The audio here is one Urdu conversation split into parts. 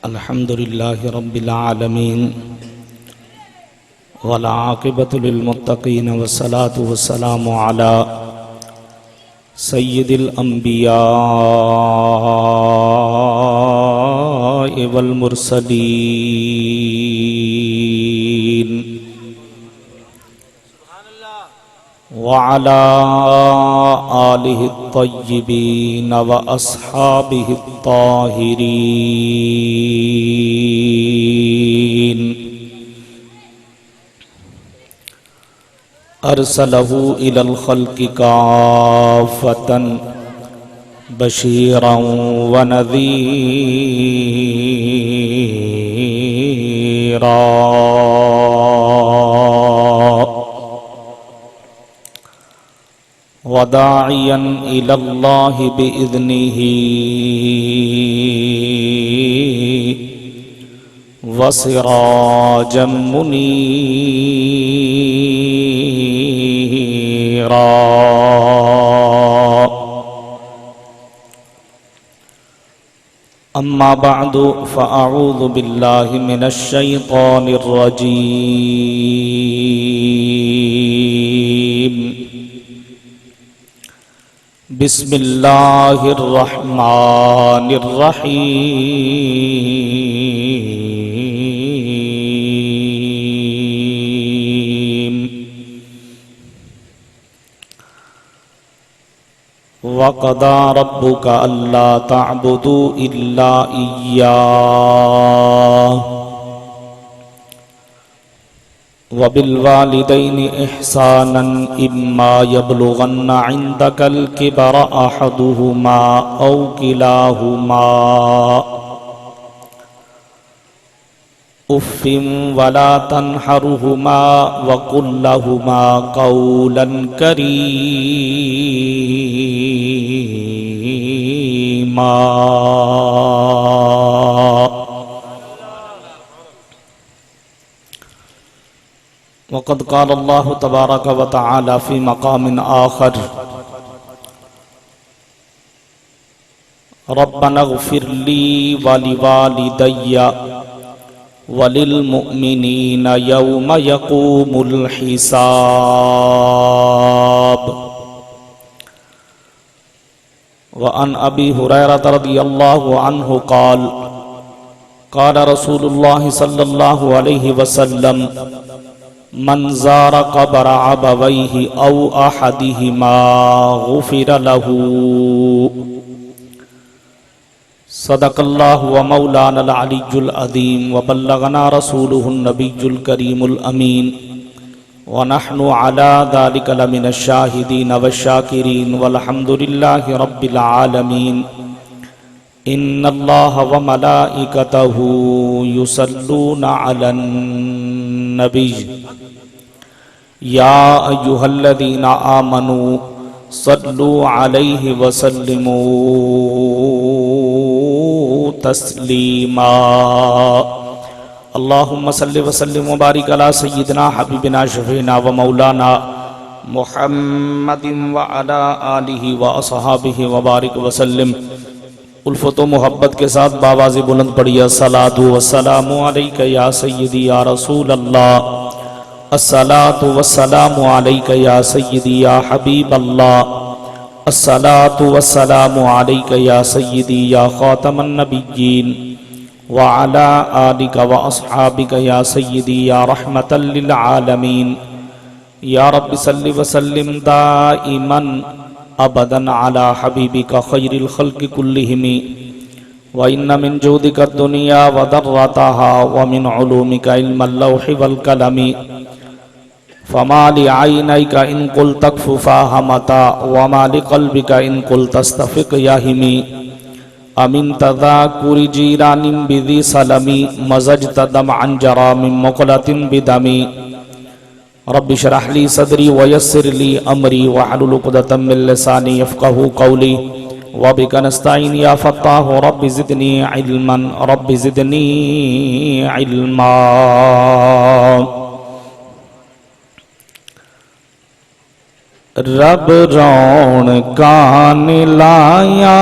الحمد لله رب العالمين والعاقبة للمتقين والصلاة والسلام على سيد الأنبياء والمرسلين وعلى آله الطيبين وأصحابه الطاهرين أرسله إلى الخلق كافة بشيرا ونذيرا وداعيا إلى الله بإذنه وسراجا منيرا أما بعد فأعوذ بالله من الشيطان الرجيم بسم الله الرحمن الرحيم وقضى ربك ألا تعبدوا إلا إياه وبالوالدين إحسانا إما يبلغن عندك الكبر أحدهما أو كلاهما أف ولا تنحرهما وقل لهما قولا كريما وقد قال الله تبارك وتعالى في مقام آخر ربنا اغفر لي ولوالدي وللمؤمنين يوم يقوم الحساب وعن أبي هريرة رضي الله عنه قال قال رسول الله صلى الله عليه وسلم من زار قبر أبويه أو أحدهما غفر له صدق الله ومولانا العلي العظيم وبلغنا رسوله النبي الكريم الأمين ونحن على ذلك لمن الشاهدين والشاكرين والحمد لله رب العالمين إن الله وملائكته يصلون على النبي يا أيها الذين آمنوا صلوا عليه وسلموا تسليما اللهم صل وسلم وبارك على سيدنا حبيبنا شفيعنا ومولانا محمد وعلى آله وأصحابه وبارك وسلم الفت و محبت کے ساتھ باواز بلند پڑھیے الصلاۃ والسلام علیک یا سیدی یا رسول اللہ الصلاۃ والسلام علیک یا سیدی یا حبیب اللہ الصلاۃ والسلام علیک یا سیدی یا خاتم النبیین وعلی آلک واصحابک یا سیدی یا رحمتا للعالمین یا رب صل وسلم دائما ابدا على حبیبک خیر الخلق کلہم وإن من جودك الدنيا وضرتها ومن علومك علم اللوح والقلم فما لعينيك إن قلت اكففاها متى وما لقلبك إن قلت استفق يهمي أمن تذاكر جيران بذي سلمي مزجت دمعا جرى من مقلة بدمي رب اشرح لي صدري ويسر لي أمري واحلل عقدة من لساني يفقهوا قولي وبك نستعين يا فتاح رب زدني علما رب زدني علما رب رونقاں لایا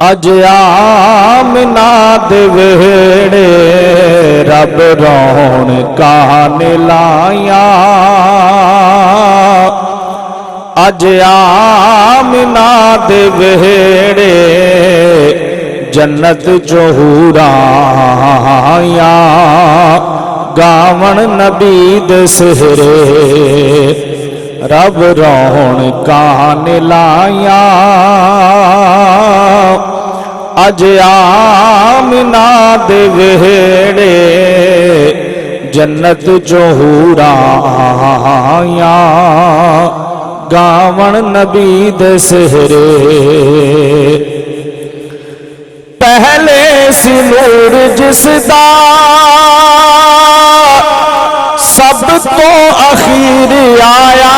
اج آمنہ دے ویڑے رب رونقاں لایا اج آمنہ دے ویڑے جنت جو حوراں گاون نبی دے سہرے رب رونقاں لایا اج آمنہ دے ویڑے جنت جو حوراں گاون نبی دے سہرے پہلے سی نور جس دا سب تو اخیر آیا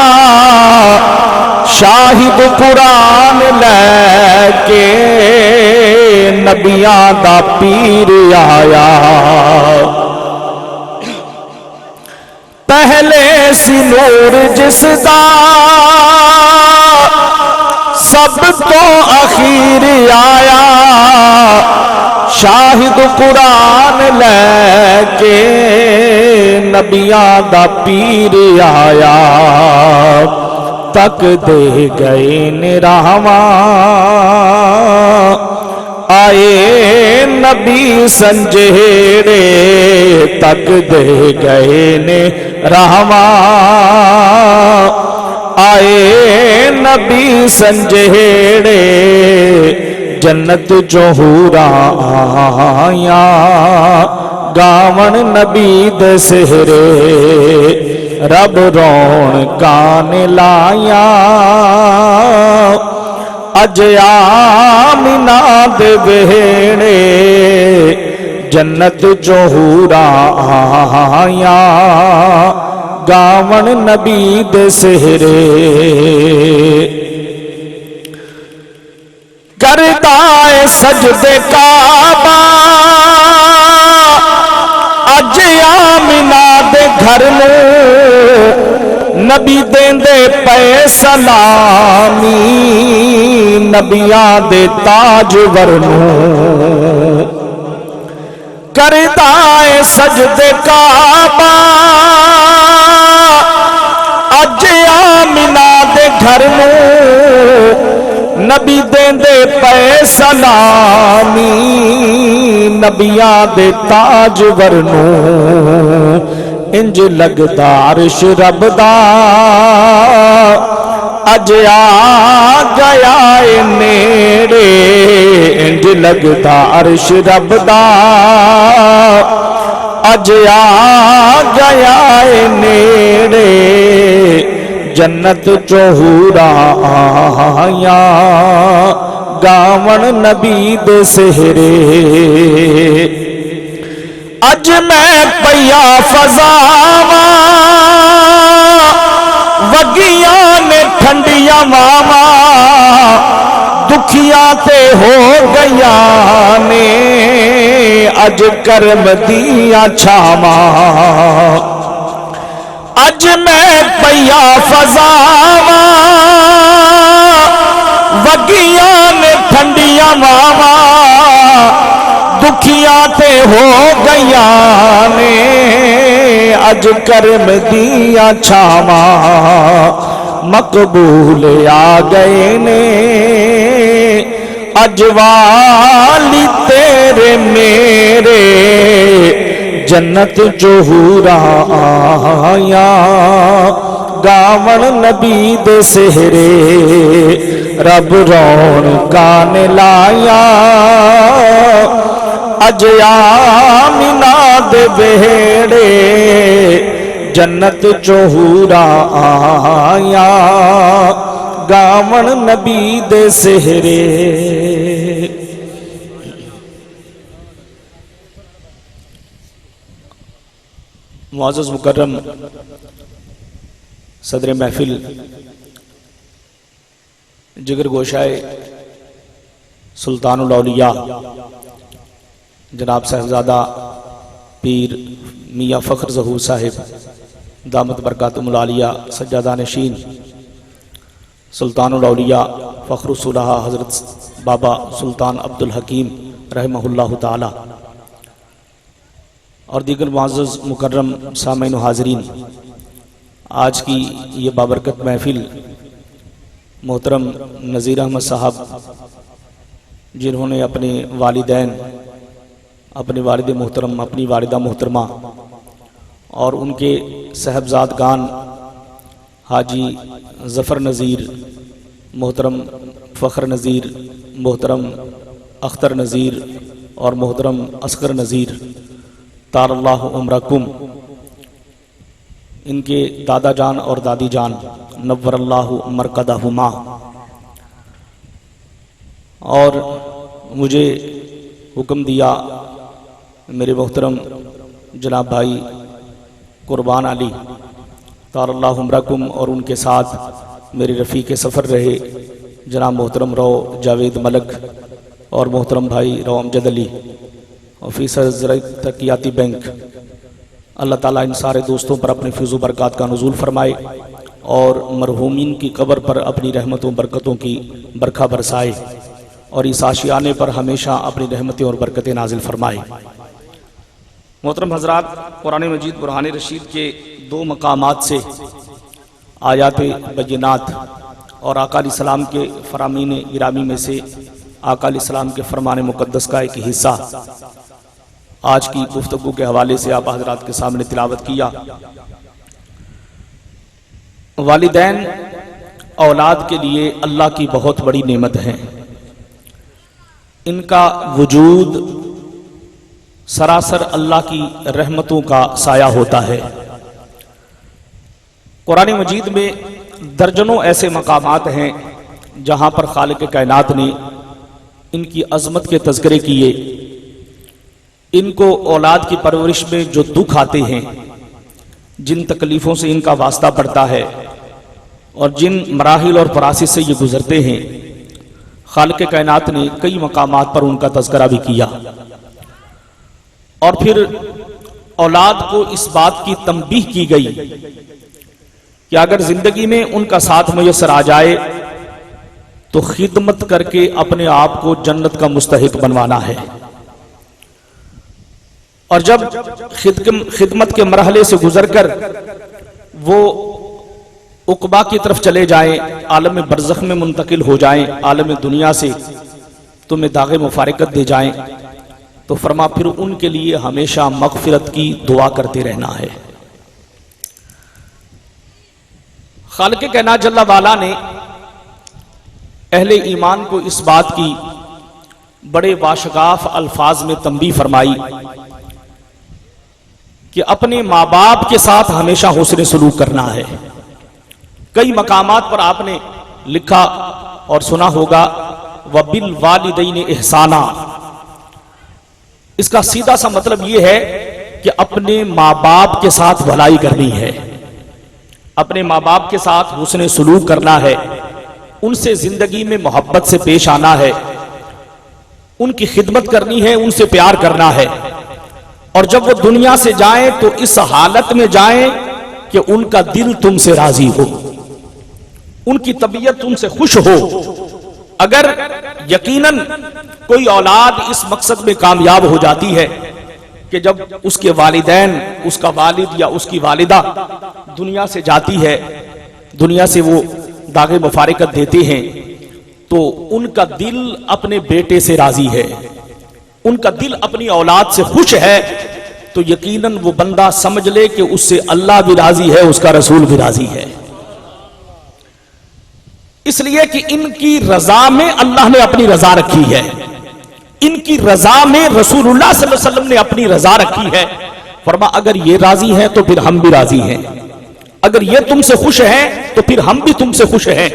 شاہد قرآن لے کے نبیاں دا پیر آیا پہلے سی نور جس دا سب تو اخیر آیا شاہد قرآن لے کے نبیاں دا پیر آیا تک دے گئے نراواں آئے نبی سنجیڑے تک دے گئے نراواں آئے نبی سنجیڑے جنت جو حوراں گاون نبی دے سہرے رب رونقاں لایا اج آمنہ دے ویڑے جنت جو حوراں گاون نبی دے سہرے کرتا ہے سجدے کعبہ اج آمنہ دے گھر میں نبی دیندے پے سلامی نبیاں دے تاجور نوں کرتا ہے سجدے کعبہ اج آمنہ دے گھر میں نبی دیندے پے سلامی نبیاں دے تاجور نوں انج لگدا عرش رب دا اج آ گیا اے نیڑے انج لگدا عرش رب دا اج آ گیا اے نیڑے جنت جو حوراں گاون نبی دے سہرے اج میں پیا فضاواں وگیاں نے ٹھنڈیاں ماواں دکھیاں تے ہو گیاں نے اج کرم دیاں چھاواں اج میں پیا فضاواں وگیاں نے ٹھنڈیاں ماواں دکھیاں تے ہو گیاں نے اج کرم دیاں چھاواں مقبول آ گئے نے اج والی تیرے میرے جنت جو حوراں گاون نبی دے سہرے رب رونقاں لایا اج آمنہ دے ویڑے جنت جو حوراں گاون نبی دے سہرے معزز مکرم صدر محفل جگر گوشائے سلطان الاولیاء جناب صاحبزادہ پیر میاں فخر ظہور صاحب دامت برکاتہم العالیہ سجادہ نشین سلطان الاولیاء فخر الصلحاء حضرت بابا سلطان عبدالحکیم رحمہ اللہ تعالی اور دیگر معزز مکرم سامعین و حاضرین، آج کی یہ بابرکت محفل محترم نذیر احمد صاحب جنہوں نے اپنے والدین، اپنے والد محترم، اپنی والدہ محترمہ اور ان کے صاحبزادگان حاجی ظفر نذیر، محترم فخر نذیر، محترم اختر نذیر اور محترم اصغر نذیر طال اللہ عمرکم، ان کے دادا جان اور دادی جان نور اللہ مرقدہما، اور مجھے حکم دیا میرے محترم جناب بھائی قربان علی طال اللہ عمرکم اور ان کے ساتھ میرے رفیق سفر رہے جناب محترم رو جاوید ملک اور محترم بھائی رو امجد علی آفیسر زرعی ترقیاتی بینک، اللہ تعالیٰ ان سارے دوستوں پر اپنے فیض و برکات کا نزول فرمائے اور مرحومین کی قبر پر اپنی رحمتوں برکتوں کی برکھا برسائے اور اس آشیانے پر ہمیشہ اپنی رحمتیں اور برکتیں نازل فرمائے۔ محترم حضرات، قرآن مجید برہان رشید کے دو مقامات سے آیات بینات اور آقا علیہ السلام کے فرامین گرامی میں سے آقا علیہ السلام کے فرمان مقدس کا ایک حصہ آج کی گفتگو کے حوالے سے آپ حضرات کے سامنے تلاوت کیا۔ والدین اولاد کے لیے اللہ کی بہت بڑی نعمت ہے، ان کا وجود سراسر اللہ کی رحمتوں کا سایہ ہوتا ہے۔ قرآن مجید میں درجنوں ایسے مقامات ہیں جہاں پر خالق کائنات نے ان کی عظمت کے تذکرے کیے، ان کو اولاد کی پرورش میں جو دکھ آتے ہیں، جن تکلیفوں سے ان کا واسطہ پڑتا ہے اور جن مراحل اور پراسس سے یہ گزرتے ہیں، خالق کائنات نے کئی مقامات پر ان کا تذکرہ بھی کیا، اور پھر اولاد کو اس بات کی تنبیہ کی گئی کہ اگر زندگی میں ان کا ساتھ میسر آ جائے تو خدمت کر کے اپنے آپ کو جنت کا مستحق بنوانا ہے، اور جب خدمت کے مرحلے سے گزر کر وہ عقبہ کی طرف چلے جائیں، عالم برزخ میں منتقل ہو جائیں، عالم دنیا سے تمہیں داغ مفارقت دے جائیں، تو فرما پھر ان کے لیے ہمیشہ مغفرت کی دعا کرتے رہنا ہے۔ خالق کائنات جل وعلا نے اہل ایمان کو اس بات کی بڑے واشگاف الفاظ میں تنبیہ فرمائی کہ اپنے ماں باپ کے ساتھ ہمیشہ حسن سلوک کرنا ہے۔ کئی مقامات پر آپ نے لکھا اور سنا ہوگا وَبِالْوَالِدَيْنِ احسانا، اس کا سیدھا سا مطلب یہ ہے کہ اپنے ماں باپ کے ساتھ بھلائی کرنی ہے، اپنے ماں باپ کے ساتھ حسن سلوک کرنا ہے، ان سے زندگی میں محبت سے پیش آنا ہے، ان کی خدمت کرنی ہے، ان سے پیار کرنا ہے، اور جب وہ دنیا سے جائیں تو اس حالت میں جائیں کہ ان کا دل تم سے راضی ہو، ان کی طبیعت تم سے خوش ہو۔ اگر یقیناً کوئی اولاد اس مقصد میں کامیاب ہو جاتی ہے کہ جب اس کے والدین، اس کا والد یا اس کی والدہ دنیا سے جاتی ہے، دنیا سے وہ داغ مفارقت دیتے ہیں، تو ان کا دل اپنے بیٹے سے راضی ہے، ان کا دل اپنی اولاد سے خوش ہے، تو یقیناً وہ بندہ سمجھ لے کہ اس سے اللہ بھی راضی ہے، اس کا رسول بھی راضی ہے۔ اس لیے کہ ان کی رضا میں اللہ نے اپنی رضا رکھی ہے، ان کی رضا میں رسول اللہ صلی اللہ علیہ وسلم نے اپنی رضا رکھی ہے۔ فرما اگر یہ راضی ہیں تو پھر ہم بھی راضی ہیں، اگر یہ تم سے خوش ہیں تو پھر ہم بھی تم سے خوش ہیں،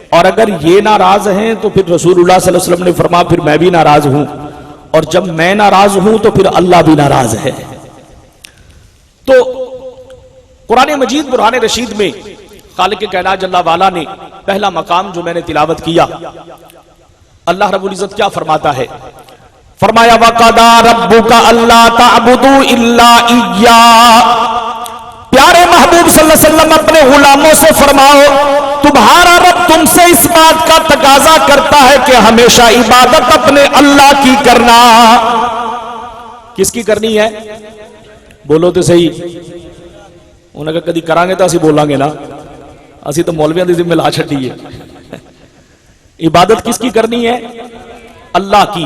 اور اگر یہ ناراض ہیں تو پھر رسول اللہ صلی اللہ علیہ وسلم نے فرمایا پھر میں بھی ناراض ہوں، اور جب میں ناراض ہوں تو پھر اللہ بھی ناراض ہے۔ تو قرآن مجید برہان رشید میں خالق کائنات جل وعلا نے پہلا مقام جو میں نے تلاوت کیا، اللہ رب العزت کیا فرماتا ہے؟ فرمایا وَقَضَىٰ رَبُّكَ أَلَّا تَعْبُدُوا إِلَّا إِيَّاهُ، پیارے محبوب صلی اللہ علیہ وسلم اپنے غلاموں سے فرماؤ تمہارا رب تم سے اس بات کا تقاضا کرتا ہے کہ ہمیشہ عبادت اپنے اللہ کی کرنا. کس کی کرنی ہے؟ بولو تو صحیح. انہوں نے کہا کدی کریں گے تو اسی بولیں گے نا, اسی تو مولویاں دی ذمہ لا چھڈی ہے. عبادت کس کی کرنی ہے؟ اللہ کی.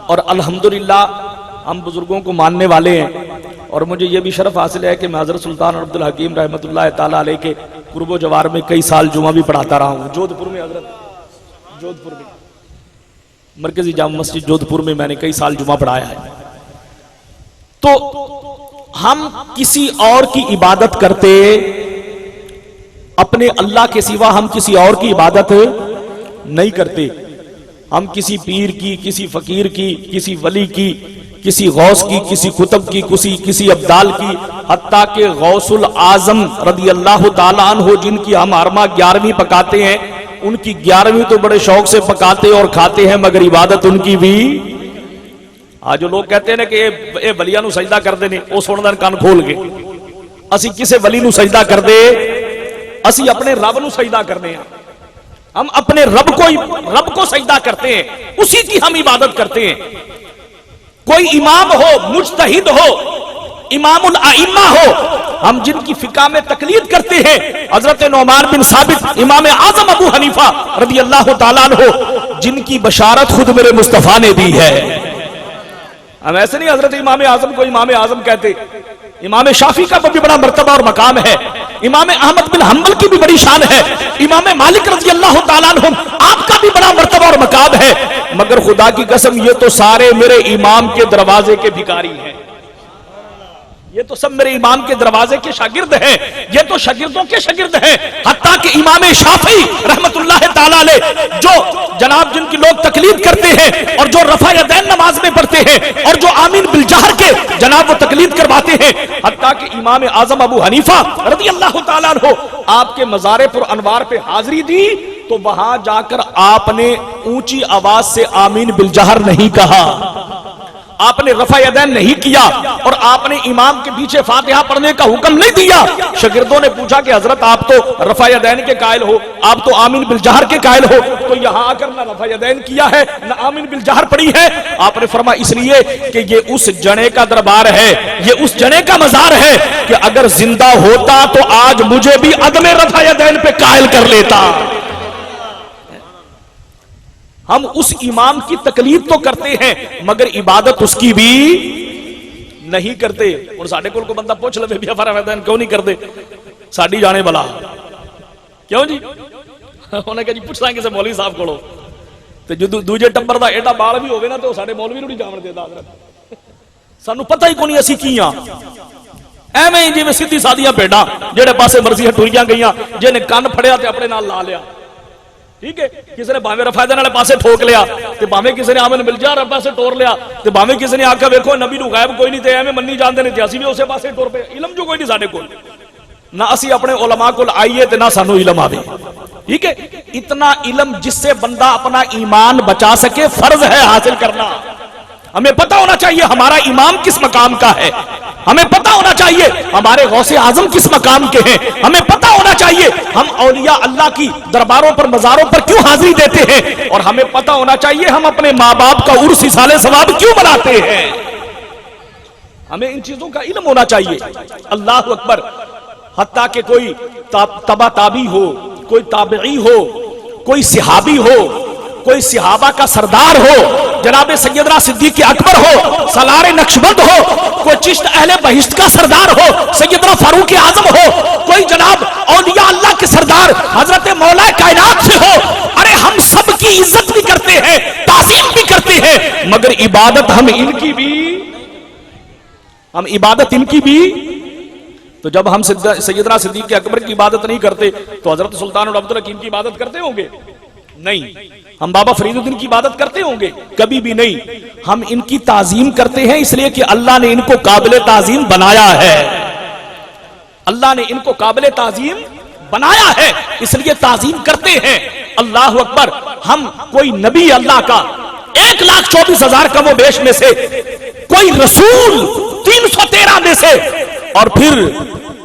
اور الحمدللہ ہم بزرگوں کو ماننے والے ہیں, اور مجھے یہ بھی شرف حاصل ہے کہ میں حضرت سلطان عبد الحکیم رحمۃ اللہ تعالیٰ علیہ کے قرب و جوار میں کئی سال جمعہ بھی پڑھاتا رہا ہوں. جودھ پور میں, حضرت جودھ پور میں مرکزی جامع مسجد جودھ پور میں نے کئی سال جمعہ پڑھایا ہے. تو ہم کسی اور کی عبادت کرتے, اپنے اللہ کے سوا ہم کسی اور کی عبادت نہیں کرتے. ہم کسی پیر کی, کسی فقیر کی, کسی ولی کی, کسی غوث کی, کسی قطب کی, کسی ابدال کی, حتیٰ کہ غوث العظم رضی اللہ تعالیٰ عنہ جن کی ہم ہرما 11ویں پکاتے ہیں, ان کی 11ویں تو بڑے شوق سے پکاتے اور کھاتے ہیں, مگر عبادت ان کی بھی. آج جو لوگ کہتے ہیں کہ اے ولیاں نو سجدہ کر دے نے, وہ سن دین کان کھول کے. اسی کسے ولی نو سجدہ کر دے, اسی اپنے رب نو سجدہ کرنے ہیں. ہم اپنے رب کو سجدہ کرتے ہیں, اسی کی ہم عبادت کرتے ہیں. کوئی امام ہو, مجتہد ہو, امام الائمہ ہو, ہم جن کی فقہ میں تقلید کرتے ہیں, حضرت نعمان بن ثابت, امام اعظم ابو حنیفہ رضی اللہ تعالیٰ عنہ, جن کی بشارت خود میرے مصطفیٰ نے دی ہے. ہم ایسے نہیں حضرت امام اعظم کو امام اعظم کہتے. امام شافعی کا بھی بڑا مرتبہ اور مقام ہے, امام احمد بن حنبل کی بھی بڑی شان ہے, امام مالک رضی اللہ تعالیٰ عنہ آپ کا بھی بڑا مرتبہ اور مقام ہے, مگر خدا کی قسم یہ تو سارے میرے امام کے دروازے کے بھکاری ہیں. یہ تو سب میرے امام کے دروازے کے شاگرد ہیں, یہ تو شاگردوں کے شاگرد ہیں. حتیٰ کہ امام شافعی رحمت اللہ تعالیٰ علیہ, جو جناب جن کی لوگ تقلید کرتے ہیں اور جو رفع یدین نماز میں پڑھتے ہیں اور جو آمین بالجہر کے جناب وہ تقلید کرواتے ہیں, حتیٰ کہ امام اعظم ابو حنیفہ رضی اللہ تعالیٰ عنہ آپ کے مزار پر انوار پہ حاضری دی, تو وہاں جا کر آپ نے اونچی آواز سے آمین بالجہر نہیں کہا, آپ نے رفع یدین نہیں کیا, اور آپ نے امام کے پیچھے فاتحہ پڑھنے کا حکم نہیں دیا. شاگردوں نے پوچھا کہ حضرت آپ تو رفع یدین کے قائل ہو, آپ تو آمین بالجہر کے قائل ہو, تو یہاں آ کر نہ رفع یدین کیا ہے نہ آمین بالجہر پڑھی ہے. آپ نے فرمایا اس لیے کہ یہ اس جنے کا دربار ہے, یہ اس جنے کا مزار ہے کہ اگر زندہ ہوتا تو آج مجھے بھی عدم رفع یدین پہ قائل کر لیتا. ہم اس امام کی تقلید تو کرتے ہیں, مگر عبادت اس کی بھی نہیں کرتے. اور ساڈے کول کو بندہ پوچھ لے بھی فرائض کیوں نہیں کرتے, ساڈی جانے بلا کیوں جی, انہوں نے کہا جی پوچھ لیں کسی مولوی صاحب کو, تے جو دوجے ٹبر دا ایڈا بال بھی ہوگا نا تو ساڈے مولوی نوں نہیں جاون دیندا. سانو پتہ ہی کوئی اسی کی ہاں, ایویں جویں سیدھی سادیاں بھیڈاں جہے پاسے مرضی ٹریاں گئیاں, جن نے کن پھڑیا تے اپنے نال لا لیا. ٹھیک ہے, کسی نے باویں رفع یدین والے پاسے ٹھوک لیا, تے باویں کسی نے آمین بالجہر پاسے ٹور لیا, تے باویں کسی نے آکھا ویکھو نبی نو غائب کوئی نہیں تے ایویں منی جاندے نے, تے اسی بھی اسے پاسے ٹور پے. علم جو کوئی نہیں ساڈے کول, نہ اسی اپنے علماء کول آئیے تے نہ سانو علم آوے. ٹھیک ہے, اتنا علم جس سے بندہ اپنا ایمان بچا سکے فرض ہے حاصل کرنا. ہمیں پتہ ہونا چاہیے ہمارا امام کس مقام کا ہے, ہمیں پتہ ہونا چاہیے ہمارے غوث اعظم کس مقام کے ہیں, ہمیں پتہ ہونا چاہیے ہم اولیاء اللہ کی درباروں پر مزاروں پر کیوں حاضری دیتے ہیں, اور ہمیں پتہ ہونا چاہیے ہم اپنے ماں باپ کا عرس سال ثواب کیوں مناتے ہیں. ہمیں ان چیزوں کا علم ہونا چاہیے. اللہ اکبر. حتیٰ کہ کوئی تبا تابی ہو, کوئی تابعی ہو, کوئی صحابی ہو, کوئی صحابہ کا سردار ہو, جناب سیدنا صدیق اکبر ہو, سالار نقشبند ہو, کوئی چشت اہل بہشت کا سردار ہو, سیدنا فاروق اعظم ہو, کوئی جناب اولیاء اللہ کے سردار حضرت مولا کائنات سے ہو, ارے ہم سب کی عزت بھی کرتے ہیں, تعظیم بھی کرتے ہیں, مگر عبادت ہم ان کی بھی, ہم عبادت ان کی بھی. تو جب ہم سیدنا صدیق اکبر کی عبادت نہیں کرتے تو حضرت سلطان عبد الحکیم کی عبادت کرتے ہوں گے؟ نہیں. ہم بابا فرید الدین کی عبادت کرتے ہوں گے؟ کبھی بھی نہیں. ہم ان کی تعظیم کرتے ہیں اس لیے کہ اللہ نے ان کو قابل تعظیم بنایا ہے, اللہ نے ان کو قابل تعظیم بنایا ہے, اس لیے تعظیم کرتے ہیں. اللہ اکبر. ہم کوئی نبی اللہ کا 1,24,000 کم و بیش میں سے, کوئی رسول 313 میں سے, اور پھر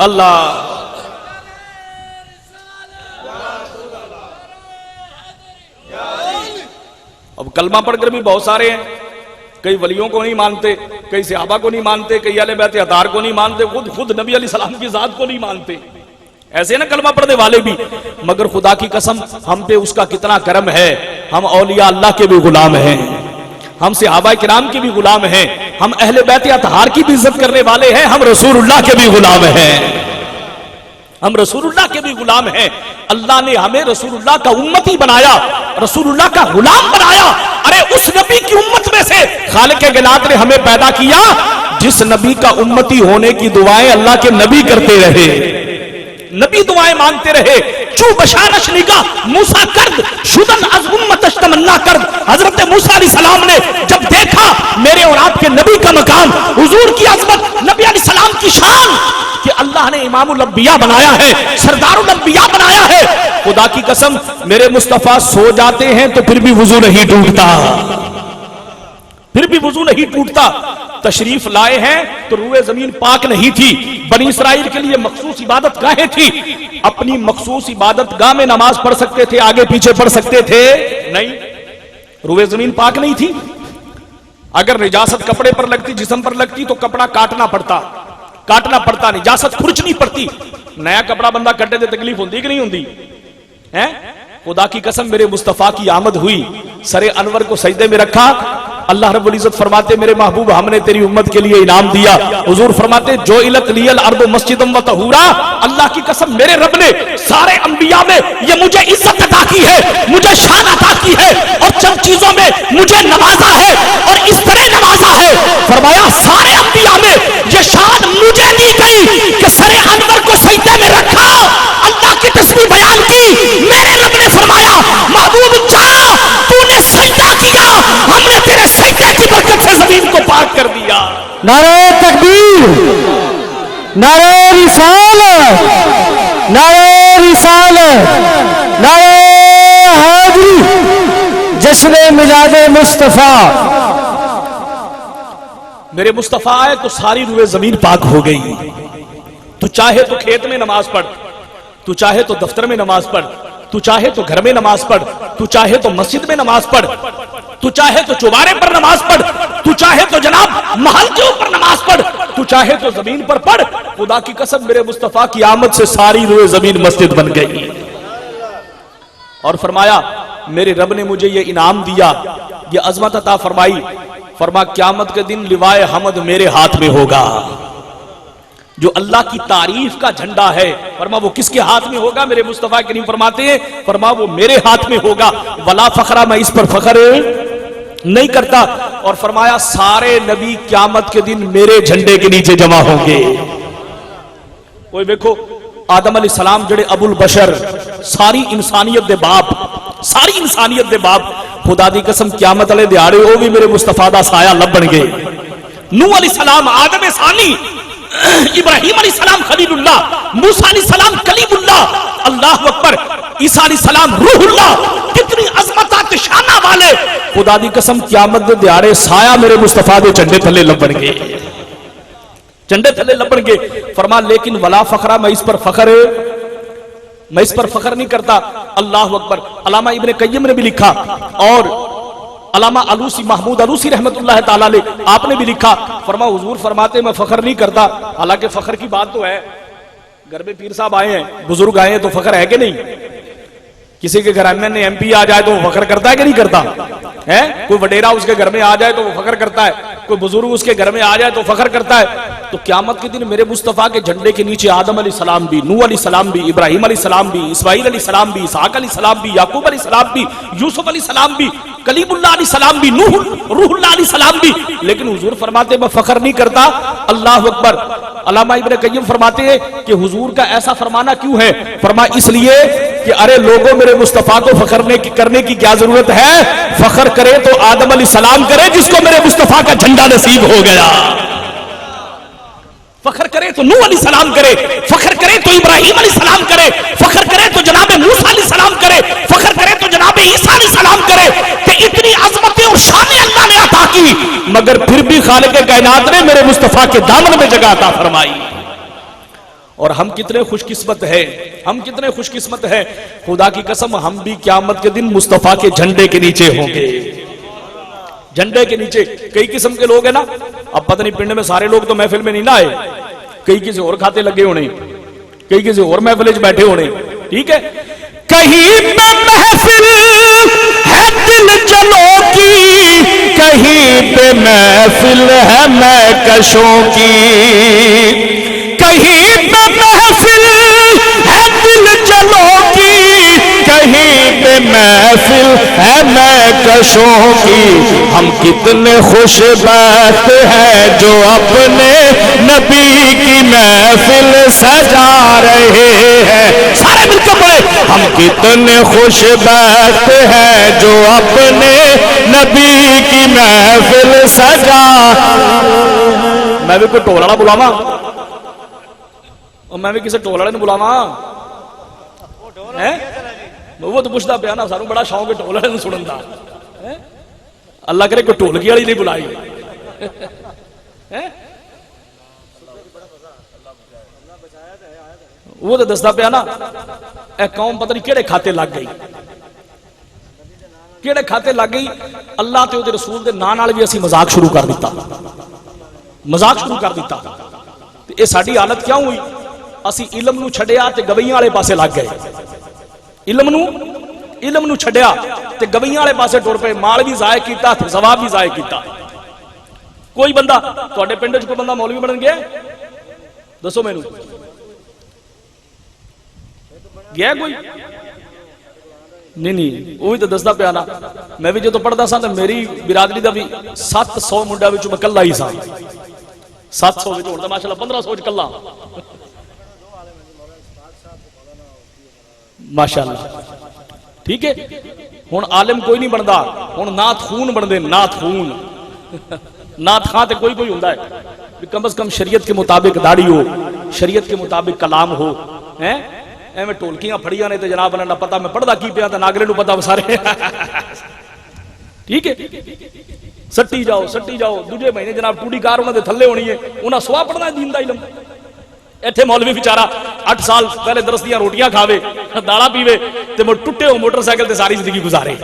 اللہ اب کلمہ پڑھ کر بھی بہت سارے ہیں، کئی ولیوں کو نہیں مانتے، کئی صحابہ کو نہیں مانتے، کئی اہل بیت اطہار کو نہیں مانتے، خود نبی علیہ السلام کی ذات کو نہیں مانتے، ایسے نا کلمہ پڑھنے والے بھی. مگر خدا کی قسم ہم پہ اس کا کتنا کرم ہے، ہم اولیاء اللہ کے بھی غلام ہیں، ہم صحابہ کرام کے بھی غلام ہیں، ہم اہل بیت اطہار کی بھی عزت کرنے والے ہیں، ہم رسول اللہ کے بھی غلام ہیں، ہم رسول اللہ کے بھی غلام ہیں. اللہ نے ہمیں رسول اللہ کا امتی بنایا، رسول اللہ کا غلام بنایا. ارے اس نبی کی امت میں سے خالق کائنات نے ہمیں پیدا کیا جس نبی کا امتی ہونے کی دعائیں اللہ کے نبی کرتے رہے، نبی دعائیں مانگتے رہے. چو بشارش نگاہ موسیٰ کرد شدن از امتش تمنا کرد. حضرت موسیٰ علیہ السلام نے جب دیکھا میرے اور آپ کے نبی کا مقام، حضور کی عظمت، نبی علیہ السلام کی شان کہ اللہ نے امام الانبیاء بنایا ہے، سردار الانبیاء بنایا ہے. خدا کی قسم میرے مصطفیٰ سو جاتے ہیں تو پھر بھی وضو نہیں ٹوٹتا، پھر بھی وضو نہیں ٹوٹتا. تشریف لائے ہیں تو روئے زمین پاک نہیں تھی، بنی اسرائیل کے لیے مخصوص عبادت گاہیں تھی، اپنی مخصوص عبادت گاہ میں نماز پڑھ سکتے تھے، آگے پیچھے پڑھ سکتے تھے نہیں، روئے زمین پاک نہیں تھی. اگر نجاست کپڑے پر لگتی، جسم پر لگتی تو کپڑا کاٹنا پڑتا، نجاست کھرچنی پڑتی. نیا کپڑا بندہ کٹے دے تکلیف ہوندی کہ نہیں ہوندی ہے؟ خدا کی قسم میرے مصطفیٰ کی آمد ہوئی، سر انور کو سجدے میں رکھا. اللہ رب العزت فرماتے میرے محبوب ہم نے تیری امت کے لیے انعام دیا. حضور فرماتے جو الت لی الارض مسجدا و طہورا، اللہ کی قسم میرے رب نے سارے انبیاء میں یہ مجھے عزت عطا کی ہے، مجھے شان عطا کی ہے، اور چند چیزوں میں مجھے نوازا ہے، اور اس طرح نوازا ہے. فرمایا سارے انبیاء میں یہ شان مجھے دی گئی کہ سر انور کو سجدے میں رکھا، اللہ کی تسبیح بیان کی. میرے رب نے فرمایا محبوب جا تو نے سجدہ کیا، ہم نے تیرے سجدے کی برکت سے زمین کو پاک کر دیا. نعرہ تکبیر، نعرہ رسالت، نعرہ رسالت، نعرہ حاضری، جشن میلاد مصطفیٰ. میرے مصطفیٰ آئے تو ساری روئے زمین پاک ہو گئی. تو چاہے تو کھیت میں نماز پڑھ، تو چاہے تو دفتر میں نماز پڑھ، تو چاہے تو گھر میں نماز پڑھ، تو چاہے تو مسجد میں نماز پڑھ، تو چاہے تو چوبارے پر نماز پڑھ، تو چاہے تو جناب محل کے اوپر نماز پڑھ، تو چاہے تو زمین پر پڑھ. خدا کی قسم میرے مصطفیٰ کی آمد سے ساری روئے زمین مسجد بن گئی. اور فرمایا میرے رب نے مجھے یہ انعام دیا، یہ عظمت عطا فرمائی. فرما قیامت کے دن لوائے حمد میرے ہاتھ میں ہوگا. جو اللہ کی تعریف کا جھنڈا ہے، فرما وہ کس کے ہاتھ میں ہوگا؟ میرے مصطفیٰ کریم فرماتے ہیں فرما وہ میرے ہاتھ میں ہوگا. ولا فخرا، میں اس پر فخر نہیں کرتا. اور فرمایا سارے نبی قیامت کے دن میرے جھنڈے کے نیچے جمع ہوں گے. کوئی دیکھو آدم علیہ السلام جڑے ابو البشر، ساری انسانیت دے باپ، ساری انسانیت دے باپ، خدا دی قسم قیامت والے دیہاڑے وہ بھی میرے مصطفیٰ دا سایہ لب بن گئے. نوح علیہ السلام آدم ثانی، ابراہیم علیہ السلام خلیل اللہ، موسیٰ علیہ السلام کلیم اللہ، اللہ اکبر، عیسیٰ علیہ السلام روح اللہ، کتنی عظمتات شانہ والے. خدا دی قسم قیامت دے دیہاڑے سایہ میرے مصطفیٰ دے چنڈے تھلے لب بن گئے، چنڈے تھلے لب بن گئے. فرما لیکن ولا فخرا، میں اس پر فخر نہیں کرتا. اللہ اکبر. علامہ ابن قیم نے بھی لکھا اور علامہ علوسی، محمود علوسی رحمت اللہ تعالیٰ علیہ، آپ نے بھی لکھا. فرما حضور فرماتے میں فخر نہیں کرتا. حالانکہ فخر کی بات تو ہے، گھر میں پیر صاحب آئے ہیں، بزرگ آئے ہیں تو فخر ہے کہ نہیں؟ کسی کے گھر میں ایم پی آ جائے تو وہ فخر کرتا ہے کہ نہیں کرتا ہے؟ کوئی وڈیرا اس کے گھر میں آ جائے تو وہ فخر کرتا ہے، کوئی بزرگ اس کے گھر میں آ جائے تو فخر کرتا ہے. تو قیامت کے دن میرے مصطفیٰ کے جھنڈے کے نیچے آدم علیہ السلام بھی، نوح علیہ السلام بھی، ابراہیم علیہ السلام بھی، اسماعیل علیہ السلام بھی، اسحاق علیہ السلام بھی، یعقوب علیہ السلام بھی، یوسف علیہ السلام بھی، کلیم اللہ علیہ السلام بھی، روح اللہ علیہ السلام بھی. لیکن حضور فرماتے میں فخر نہیں کرتا. اللہ اکبر. علامہ ابن قیم فرماتے ہیں کہ حضور کا ایسا فرمانا کیوں ہے؟ فرما اس لیے کہ ارے لوگوں میرے مصطفیٰ کو فخر کرنے کی کیا ضرورت ہے؟ فخر کرے تو آدم علیہ السلام کرے جس کو میرے مصطفیٰ کا جھنڈا نصیب ہو گیا. فخر کرے تو نوح علیہ السلام کرے، فخر کرے تو ابراہیم علیہ السلام کرے، فخر کرے تو جناب موسیٰ علیہ السلام کرے، فخر کرے تو جناب عیسیٰ علیہ السلام کرے کہ اتنی عظمتیں اور شانیں اللہ نے عطا کی، مگر پھر بھی خالق کائنات نے میرے مصطفیٰ کے دامن میں جگہ عطا فرمائی. اور ہم کتنے خوش قسمت ہیں، ہم کتنے خوش قسمت ہیں، خدا کی قسم ہم بھی قیامت کے دن مصطفیٰ کے جھنڈے کے نیچے ہوں گے، جھنڈے کے نیچے۔ کئی قسم کے لوگ ہیں نا، اب پتہ نہیں پنڈ میں سارے لوگ تو محفل میں نہیں نہ آئے، کئی کسی اور کھاتے لگے ہونے، کئی کسی اور محفل بیٹھے ہونے، ٹھیک ہے۔ کہیں پہ محفل ہے دل جلوں کی، کہیں پہ محفل ہے مہکشوں کی، کہیں پہ محفل ہے دل جلوں کی، کہیں پہ محفل ہے مہکشوں کی۔ ہم کتنے خوش بخت ہیں جو اپنے نبی کی محفل سجا رہے ہیں، سارے مل کے پڑھے، ہم کتنے خوش بخت ہیں جو اپنے نبی کی محفل سجا۔ میں بھی کوئی ٹول والا بلاواں، اور میں بھی کسی ٹول والے بلاواں، وہ تو پوچھتا پیا نا، سانو بڑا شوق ہے ٹول والے سنن دا، اللہ کرے کوئی ٹولکی والی نہیں بلائی، وہ تو دستا پیا نا اے قوم پتہ نہیں کیڑے کھاتے لگ گئی، کیڑے کھاتے لگ گئی۔ اللہ تے اودے رسول دے نام نال بھی اسی مذاق شروع کر دیتا، مذاق شروع کر دیتا۔ تے اے ساڈی حالت کیوں ہوئی؟ اسی علم نو چھڈیا تے گویاں والے پاسے لگ گئے، علم نو چھڈیا تے گویاں والے پاسے ٹر پے، مال بھی ضائع کیتا تے ثواب بھی ضائع کیتا۔ کوئی بندہ تواڈے پنڈ وچ کوئی بندہ مولوی بن گیا؟ دسو مینوں، گیا کوئی؟ نہیں، وہی تو دستا پیا نا، میں بھی جو تو پڑھتا سا تو میری برادری دا بھی 700 منڈا وچ میں کلا ہی سا، 700 وچ ہن ماشاءاللہ 1500 وچ کلا، ماشاءاللہ، ٹھیک ہے۔ ہن عالم کوئی نہیں بندا، ہن نعت خون بن دے، نعت خون، نعت خاں تے کوئی ہوندا ہے، کم از کم شریعت کے مطابق داڑھی ہو، شریعت کے مطابق کلام ہو، ہیں ایویں ٹولکیاں پھڑیاں نے تے جناب نہ پتہ میں پڑھدا کی پیا تے ناگلے نو پتہ سارے، ٹھیک ہے۔ سٹی جاؤ دوجے مہینے جناب ٹوڈی کار انہاں دے تھلے ہونی ہے، انہاں سوا پڑھنا ہے دین دا علم۔ ایتھے مولوی بیچارہ 8 سال پہلے درس دیاں روٹیاں کھاوے، داڑا پیوے تے ٹٹے ہو موٹر سائیکل تے ساری زندگی گزارے،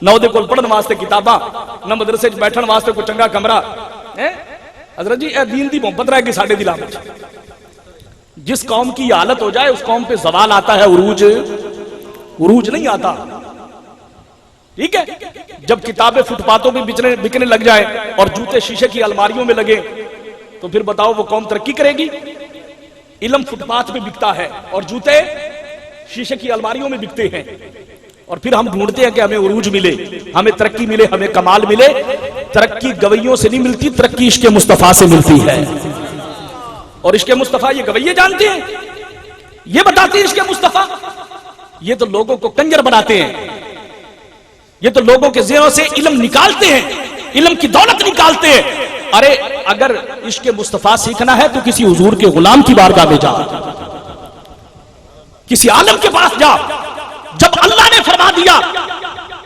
نہ اودے کول پڑھن واسطے کتاباں، نہ مدرسے وچ بیٹھن واسطے کوئی چنگا کمرہ۔ حضرت جی اے دین دی محبت رہ گئی ساڈے دلاں وچ۔ جس قوم کی یہ حالت ہو جائے اس قوم پہ زوال آتا ہے، عروج نہیں آتا، ٹھیک ہے۔ جب کتابیں فٹ پاتھوں پہ بکنے لگ جائے اور جوتے شیشے کی الماریوں میں لگے تو پھر بتاؤ وہ قوم ترقی کرے گی؟ علم فٹ پاتھ پہ بکتا ہے اور جوتے شیشے کی الماریوں میں بکتے ہیں، اور پھر ہم ڈھونڈتے ہیں کہ ہمیں عروج ملے، ہمیں ترقی ملے، ہمیں کمال ملے۔ ترقی گویوں سے نہیں ملتی، ترقی عشق مصطفیٰ سے ملتی ہے، اور عشق مصطفیٰ یہ گویے جانتے ہیں، یہ بتاتے ہیں عشق مصطفیٰ۔ یہ تو لوگوں کو کنجر بناتے ہیں، یہ تو لوگوں کے ذہنوں سے علم نکالتے ہیں، علم کی دولت نکالتے ہیں۔ ارے اگر عشق مصطفیٰ سیکھنا ہے تو کسی حضور کے غلام کی بارگاہ میں جا، کسی عالم کے پاس جا۔ جب اللہ نے فرما دیا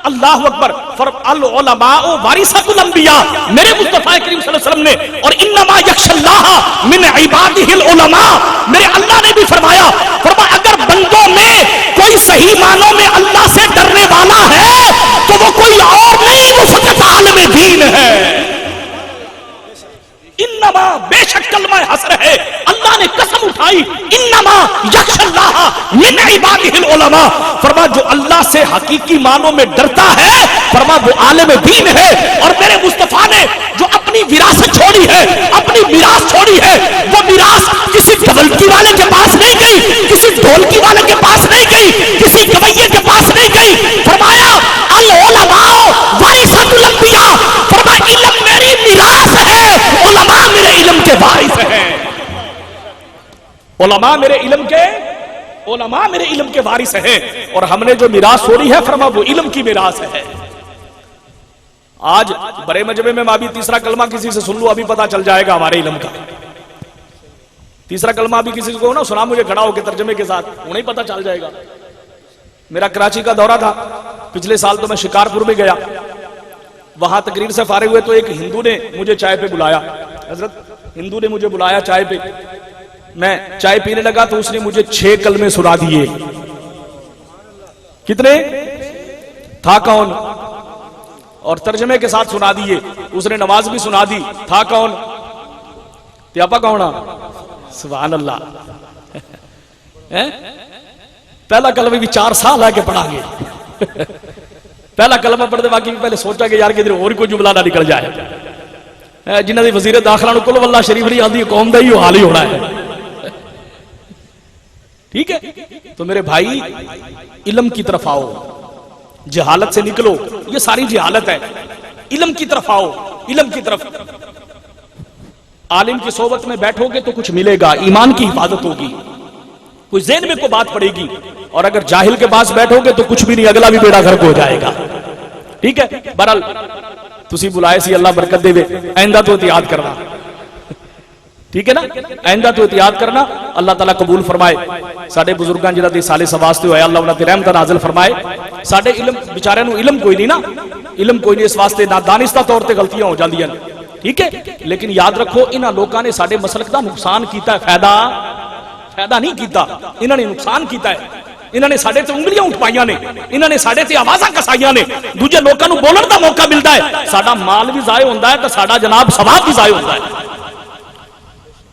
اللہ اکبر، العلماء وارثۃ الانبیاء، میرے مصطفیٰ کریم صلی اللہ علیہ وسلم نے، اور انما یخشی اللہ من عبادہ العلماء، میرے اللہ نے بھی فرمایا اگر بندوں میں کوئی صحیح معنوں میں اللہ سے ڈرنے والا ہے تو وہ کوئی اور نہیں، وہ فقط عالم دین ہے۔ انما، بے شک کلمہ حسر ہے، اللہ نے قسم اٹھائی، انما یخشی اللہ من عبادہ العلماء، فرما جو اللہ سے حقیقی معنوں میں ڈرتا ہے فرما وہ عالم دین ہے۔ اور میرے مصطفیٰ نے جو اپنی وراثت چھوڑی ہے، اپنی میراث چھوڑی ہے، وہ میراث کسی ڈھولکی والے کے پاس نہیں گئی، کسی ڈھولکی والے کے پاس نہیں گئی، کسی گویے کے پاس نہیں گئی۔ فرمایا العلماء وارثۃ الانبیاء، فرما علم میری میراث ہے، علماء میرے علم کے وارث ہیں، علماء میرے علم کے وارث ہیں۔ اور ہم نے جو میراث چھوڑی ہے فرما وہ علم کی میراث ہے۔ آج بڑے مجمع میں ابھی تیسرا کلمہ کسی سے سن لو، ابھی پتا چل جائے گا ہمارے علم کا۔ تیسرا کلمہ ابھی کسی کو نا سنا مجھے کھڑا ہو کے ترجمے کے ساتھ، انہیں پتا چل جائے گا۔ میرا کراچی کا دورہ تھا پچھلے سال، تو میں شکارپور میں گیا، وہاں تقریر سے فارغ ہوئے تو ایک ہندو نے مجھے چائے پہ بلایا، حضرت ہندو نے مجھے بلایا چائے پہ، میں چائے پینے لگا تو اس نے مجھے 6 کلمے سنا دیے. کتنے؟ تھا کون؟ اور ترجمے کے ساتھ سنا دیے. اس نے نماز بھی سنا دی. تھا کون؟ تیاپا کون؟ سبحان اللہ. پہلا کلمہ بھی 4 سال آ کے پڑھا گے. پہلا کلمہ پڑھتے باقی پہلے سوچا کہ یار کدھر اور کوئی جملہ نہ نکل جائے. جنہ دی وزیر داخلہ نو کل واللہ شریف نہیں آندی قوم دا ہی حال ہی ہونا ہے. ٹھیک ہے. تو میرے بھائی علم کی طرف آؤ, جہالت سے نکلو. یہ ساری جہالت ہے. علم کی طرف آؤ, علم کی طرف. عالم کی صحبت میں بیٹھو گے تو کچھ ملے گا, ایمان کی حفاظت ہوگی, کوئی ذہن میں کوئی بات پڑے گی. اور اگر جاہل کے پاس بیٹھو گے تو کچھ بھی نہیں, اگلا بھی بیڑا گھر کو ہو جائے گا. ٹھیک ہے. بہرحال تسی بلائے سی, اللہ برکت دے. آئندہ تو احتیاط کرنا. ٹھیک ہے نا, آئندہ تو احتیاط کرنا. اللہ تعالیٰ قبول فرمائے. ساڈے بزرگاں جنہاں دے سالے سواستے ہوئے اللہ انہاں تے رحمت نازل فرمائے. ساڈے علم بیچارے نو علم کوئی نہیں نا, علم کوئی نہیں, اس واسطے نادانستہ طور تے غلطیاں ہو جاندیاں. ٹھیک ہے. لیکن یاد رکھو انہاں لوکاں نے ساڈے مسلک دا نقصان کیتا ہے, فائدہ نہیں کیتا. انہاں نے نقصان کیتا ہے. انہاں نے ساڈے تے انگلیاں اٹھائیاں نے, انہاں نے ساڈے تے آوازاں کسائیاں نے. دوجے لوکاں نو بولن دا موقع ملدا ہے, ساڈا مال بھی ضائع ہوندا ہے تے ساڈا جناب ثواب بھی ضائع ہوندا ہے.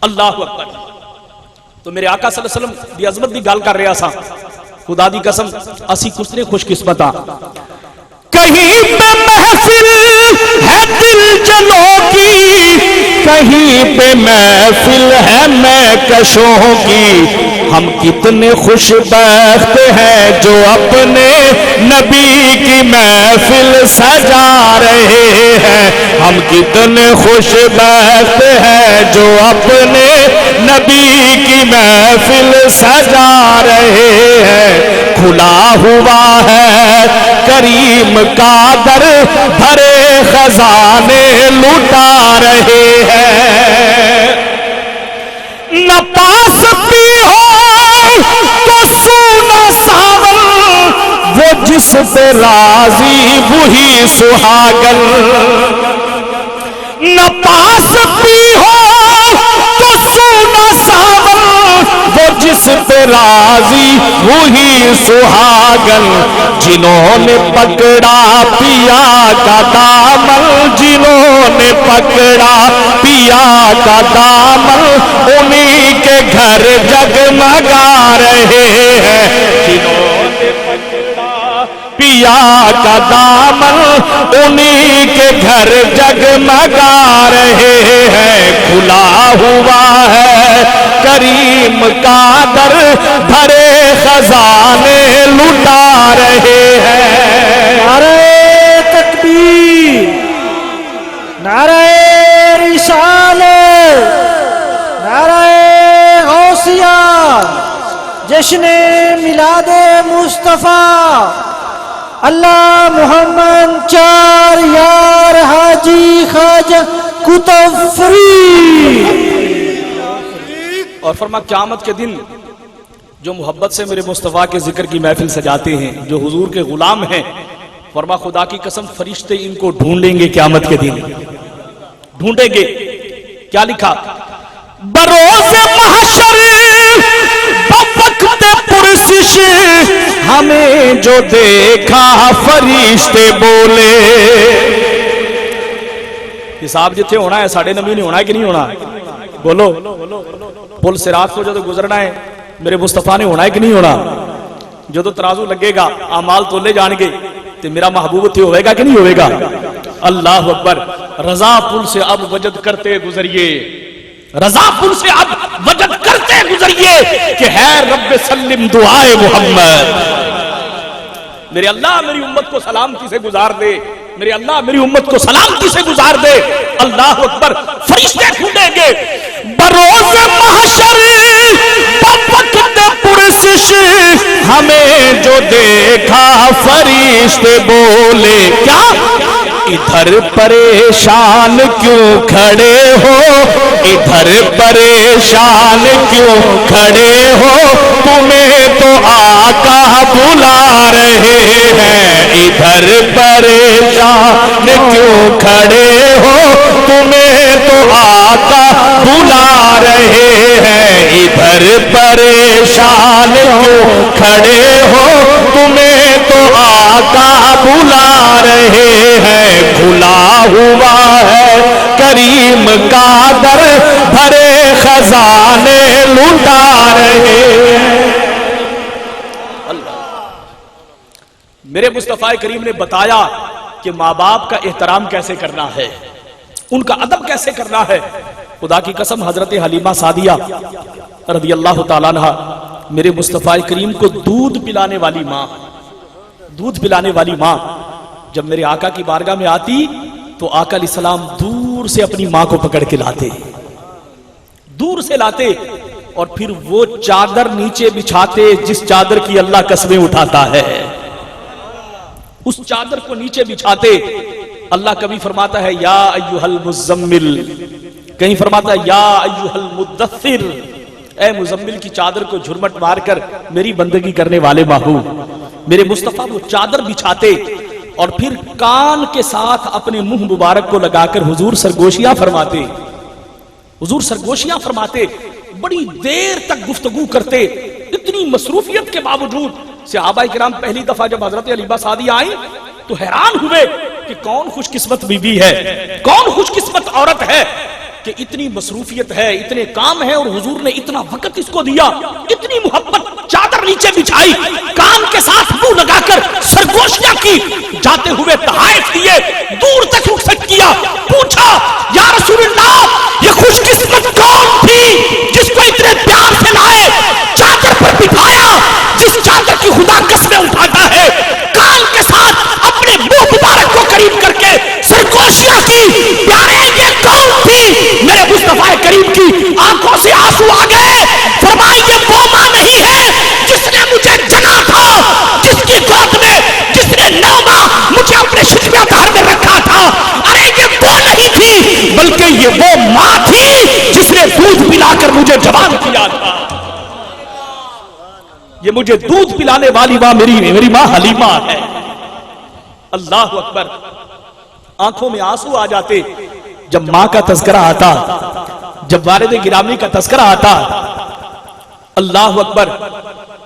اللہ اکبر. تو میرے آقا صلی اللہ علیہ وسلم دی عظمت دی گل کر رہا سا. خدا دی قسم اسی کتنے خوش قسمت ہاں. کہیں پہ محفل ہے دل جنوں کی, کہیں پہ محفل ہے میں کشوں کی. ہم کتنے خوش بخت ہیں جو اپنے نبی کی محفل سجا رہے ہیں. ہم کتنے خوش بخت ہیں جو اپنے نبی کی محفل سجا رہے ہیں. کھلا ہوا ہے کریم کا در, بھرے خزانے لٹا رہے ہیں. نہ پاس بھی ہو تو سونا ساون, وہ جس پہ راضی وہی سہاگن. نہ پاس بھی ہو تو سونا ساون, وہ جس پہ راضی وہی سہاگن. جنہوں نے پکڑا پیا کا دامن, جنہوں نے پکڑا پیا کا دامن, انہی کے گھر جگمگا رہے ہیں. جنہوں نے پکڑا پیا کا دامن, انہی کے گھر جگمگا رہے ہیں. کھلا ہوا ہے کریم کا در, بھرے خزانے لٹا رہے ہیں. نعرہ تکبیر, نعرہ رسالت, نعرہ غوثیہ, جشن میلاد مصطفیٰ. اللہ محمد 4 یار حاجی خواجہ کتب فرید. اور فرما قیامت کے دن جو محبت سے میرے مصطفیٰ کے ذکر کی محفل سجاتے ہیں, جو حضور کے غلام ہیں, فرما خدا کی قسم فرشتے ان کو ڈھونڈیں گے قیامت کے دن, ڈھونڈیں گے. کیا لکھا؟ بروز محشر بوقت پرسش, ہمیں جو دیکھا فرشتے بولے. حساب جتھے ہونا ہے ساڑھے نبی نہیں ہونا ہے کہ نہیں ہونا؟ بولو. پل صراط کو جو گزرنا ہے میرے مصطفیٰ نے ہونا ہے کہ نہیں ہونا؟ جو ترازو لگے گا, اعمال تولے جان گے, تو میرا محبوب تھے ہوئے گا کہ نہیں ہوئے گا؟ اللہ اکبر. رضا پل سے اب وجد کرتے گزریے, رضا پل سے اب وجد کرتے گزریے کہ ہے رب سلم دعائے محمد. میرے اللہ میری امت کو سلامتی سے گزار دے, میرے اللہ میری امت کو سلامتی سے گزار دے. اللہ اکبر. فرشتے ڈھونڈیں گے بروز محشر بوقت پرسش, ہمیں جو دیکھا فرشتے بولے. کیا ادھر پریشان کیوں کھڑے ہو, ادھر پریشان کیوں کھڑے ہو, تمہیں تو آقا بلا رہے ہیں. ادھر پریشان کیوں کھڑے ہو, تمہیں تو آقا بلا رہے ہیں. ادھر بغیر پریشان کیوں کھڑے ہو، تمہیں تو آقا بلا رہے ہیں، کھلا ہوا ہے کریم کا در، بھرے خزانے لٹا رہے ہیں۔ میرے مصطفیٰ کریم نے بتایا کہ ماں باپ کا احترام کیسے کرنا ہے، ان کا ادب کیسے کرنا ہے۔ خدا کی قسم حضرت حلیمہ سعدیہ رضی اللہ تعالیٰ عنہ میرے مصطفیٰ کریم کو دودھ پلانے والی ماں، دودھ پلانے والی ماں جب میرے آقا کی بارگاہ میں آتی تو آقا علیہ السلام دور سے اپنی ماں کو پکڑ کے لاتے، دور سے لاتے، اور پھر وہ چادر نیچے بچھاتے جس چادر کی اللہ قسمیں اٹھاتا ہے، اس چادر کو نیچے بچھاتے۔ اللہ کبھی فرماتا ہے یا ایھا المزمل، کہیں فرماتا ہے یا ایھا المدثر، اے مزمل کی چادر کو جھرمٹ مار کر میری بندگی کرنے والے محبوب۔ میرے مصطفیٰ وہ چادر بچھاتے اور پھر کان کے ساتھ اپنے منہ مبارک کو لگا کر حضور سرگوشیاں فرماتے، حضور سرگوشیاں فرماتے، بڑی دیر تک گفتگو کرتے۔ اتنی مصروفیت کے باوجود صحابہ کرام پہلی دفعہ جب حضرت حلیمہ سعدیہ آئیں تو حیران ہوئے کہ کون خوش قسمت بی بی ہے، کون خوش قسمت عورت ہے کہ اتنی مصروفیت ہے، اتنے کام ہے، اور حضور نے اتنا وقت اس کو دیا، اتنی محبت، چادر نیچے بچھائی، کان کے ساتھ منہ لگا کر سرگوشیاں کی، جاتے ہوئے تحائف دیے، دور تک رخصت کیا، پوچھا یا رسول اللہ یہ خوش قسمت کون تھی جس کو اتنے پیار سے لائے، چادر پر بٹھایا جس چادر کی خدا قسمیں اٹھاتا ہے، کان کے ساتھ اپنے منہ مبارک کو قریب کر کے سرگوشیاں کی، پیارے یہ کون تھی؟ میرے مصطفیٰ کریم کی آنکھوں سے آنسو آ گئے، فرمایا یہ وہ ماں نہیں ہے جس نے مجھے جنا تھا، جس کی گود میں جس نے 9 ماہ مجھے اپنے شکمیہ دار میں رکھا تھا، ارے یہ وہ نہیں تھی بلکہ یہ وہ ماں تھی جس نے دودھ پلا کر مجھے جوان کیا تھا۔ یہ مجھے دودھ پلانے والی ماں میری ماں حلیمہ ہے۔ اللہ اکبر، آنکھوں میں آنسو آ جاتے جب ماں کا تذکرہ آتا، جب والد گرامی کا تذکرہ آتا۔ اللہ اکبر،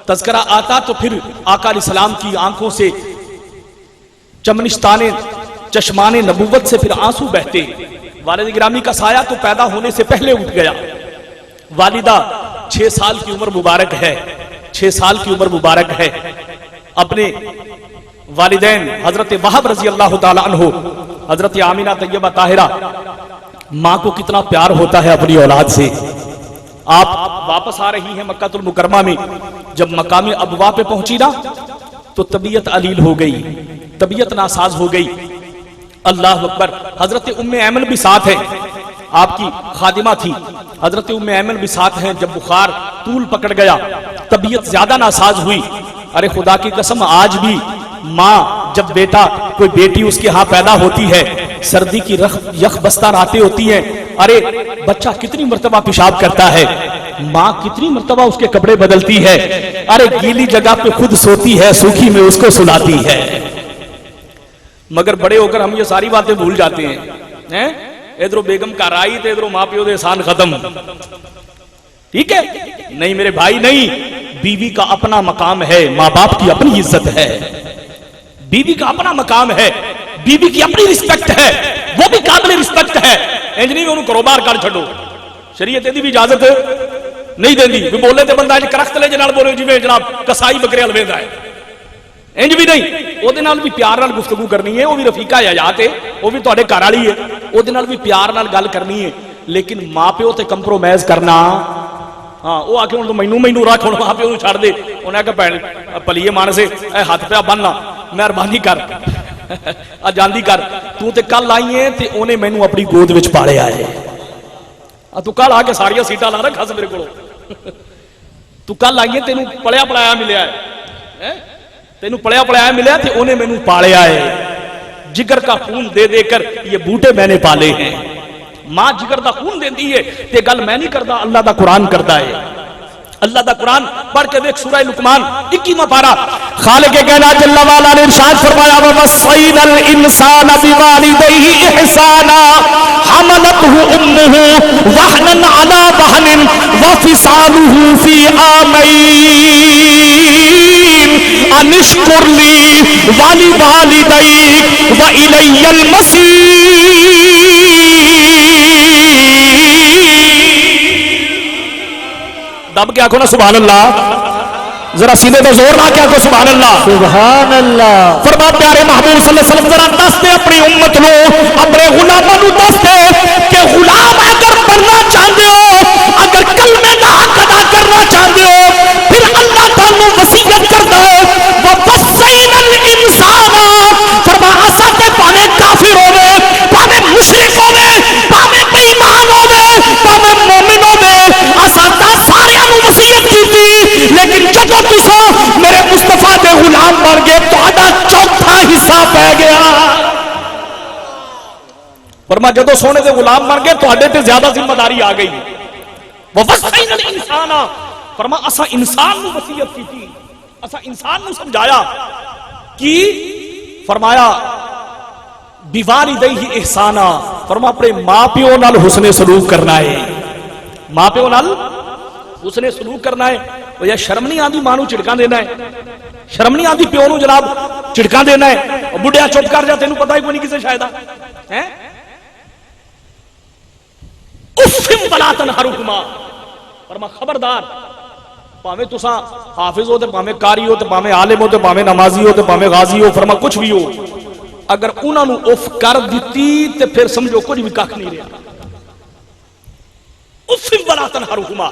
تذکرہ آتا تو پھر آقا علیہ السلام کی آنکھوں سے چشمان نبوت سے پھر آنسو بہتے۔ والد گرامی کا سایہ تو پیدا ہونے سے پہلے اٹھ گیا، والدہ 6 سال کی عمر مبارک ہے، 6 سال کی عمر مبارک ہے۔ اپنے والدین حضرت وہب رضی اللہ تعالیٰ عنہ، حضرت آمینہ طیبہ طاہرہ، ماں کو کتنا پیار ہوتا ہے اپنی اولاد سے۔ آپ واپس آ رہی ہیں مکہ المکرمہ میں، جب مقام ابوا پہ پہنچی نا تو طبیعت علیل ہو گئی، طبیعت ناساز ہو گئی۔ اللہ اکبر، حضرت ام ایمن بھی ساتھ ہیں، آپ کی خادمہ تھی، حضرت ام ایمن بھی ساتھ ہیں۔ جب بخار طول پکڑ گیا، طبیعت زیادہ ناساز ہوئی، ارے خدا کی قسم آج بھی ماں جب بیٹا کوئی بیٹی اس کے ہاں پیدا ہوتی ہے، سردی کی یخ بستہ راتیں ہوتی ہیں، ارے بچہ کتنی مرتبہ پیشاب کرتا ہے، ماں کتنی مرتبہ اس کے کپڑے بدلتی ہے، ارے گیلی جگہ پہ خود سوتی ہے، سوکھی میں اس کو سلاتی ہے۔ مگر بڑے ہو کر ہم یہ ساری باتیں بھول جاتے ہیں، ادھر بیگم کا رائی تے ادھر ماں پیو دے احسان ختم، ٹھیک ہے؟ نہیں میرے بھائی، نہیں، بیوی کا اپنا مقام ہے، ماں باپ کی اپنی عزت ہے، بیوی کا اپنا مقام ہے، بیوی کی اپنی رسپیکٹ ہے، وہ بھی قابل رسپیکٹ ہے۔ انج نہیں انہوں کاروبار کر چھڈو، شریعت دی بھی اجازت نہیں دیندی، کوئی بولے تے بندہ انج کرخت لے جنال بولے جویں جناب کسائی بکرے الویدا ہے، انج بھی نہیں، او دے نال بھی پیار نال گفتگو کرنی ہے، وہ بھی رفیقہ حیات ہے، وہ بھی تہاڈے گھر والی ہے، او دے نال بھی پیار نال گل کرنی ہے، لیکن ماں پیو تے کمپرومائز کرنا، ہاں وہ آ کے ہوں تو مینو رکھ، ہوں ماں پیو چھڑ دے، انہیں کہا بھن پلیے مانسے اے ہاتھ پہ بننا، مہربانی کر جاندی کر، تو تے کل آئی ہے تے انہیں مینو اپنی گود وچ پالیا ہے، تو کل آ کے ساریا سیٹاں لا رکھا میرے کو، تو کل آئی ہے تینوں پڑھیا پڑھایا ملیا ہے، تینوں پڑھیا پڑھایا ملیا تے انہیں مینو پالیا ہے، جگر کا خون دے دے کر یہ بوٹے میں نے پالے ہیں۔ ماں جگر دا خون دیندی ہے تے گل میں نہیں کردا، اللہ دا قرآن کردا ہے۔ اللہ دا قرآن پڑھ کے دیکھ سورہ لقمان 21واں پارہ، خالق کائنات جل وعلا نے ارشاد فرمایا وَوَصَّيْنَا الْإِنسَانَ بِوَالِدَيْهِ إِحْسَانًا، حملته امه وهنا على وهن وفصاله في عامين ان اشكر لي ولوالديك والي المصير. دب کے آنکھوں نا سبحان اللہ. ذرا سینے پہ زور نہ کیا کو سبحان اللہ. سبحان اللہ. فرما پیارے محبوب صلی اللہ علیہ وسلم ذرا دس دے اپنی امت نو اپنے غلاموں نو دس دے کہ غلام اگر بننا چاہتے ہو اگر کلمے کا حق ادا کرنا چاہتے ہو پھر اللہ تعالی وصیت کرتا ہے وَوَصَّيْنَا الْإِنسَانَ فرما اسا تے پاوے کافر ہوے پاوے مشرک ہوے پاوے بے ایمان ہوے پاوے مومن ہوے اسا تا سارے نو وصیت کیتی لیکن جدوں تساں میرے مصطفیٰ دے غلام بن گئے تہاڈا چوتھا حصہ پہ گیا. فرما جدوں سونے دے غلام بن گئے تہاڈے تے زیادہ ذمہ داری آ گئی. وَوَصَّيْنَا الْإِنسَانَ فرما اسا انسان نو وصیت کیتی اسا انسان نو سمجھایا کی فرمایا بِوَالِدَيْهِ احسانا فرما اپنے ماں پیو نال حسن سلوک کرنا ہے. ماں پیو نال حسن سلوک کرنا ہے. یا شرم نہیں آندی ماں نو چڑکاں دینا ہے شرم نہیں آندی پیو نو جناب چڑکاں دینا ہے. بڈھیا چپ کر جا تینوں پتہ ہی کوئی نہیں کسے شاید ہے اُفٍ وَلَا تَنْهَرْهُمَا فرما خبردار پاویں تساں حافظ ہو تے پاویں قاری ہو تے پاویں عالم ہو تے پاویں نمازی ہو تے پاویں غازی ہو فرما کچھ بھی ہو اگر انہاں نو اف کر دتی تے پھر سمجھو کچھ بھی کھ نہیں رہا. اُفٍ وَلَا تَنْهَرْهُمَا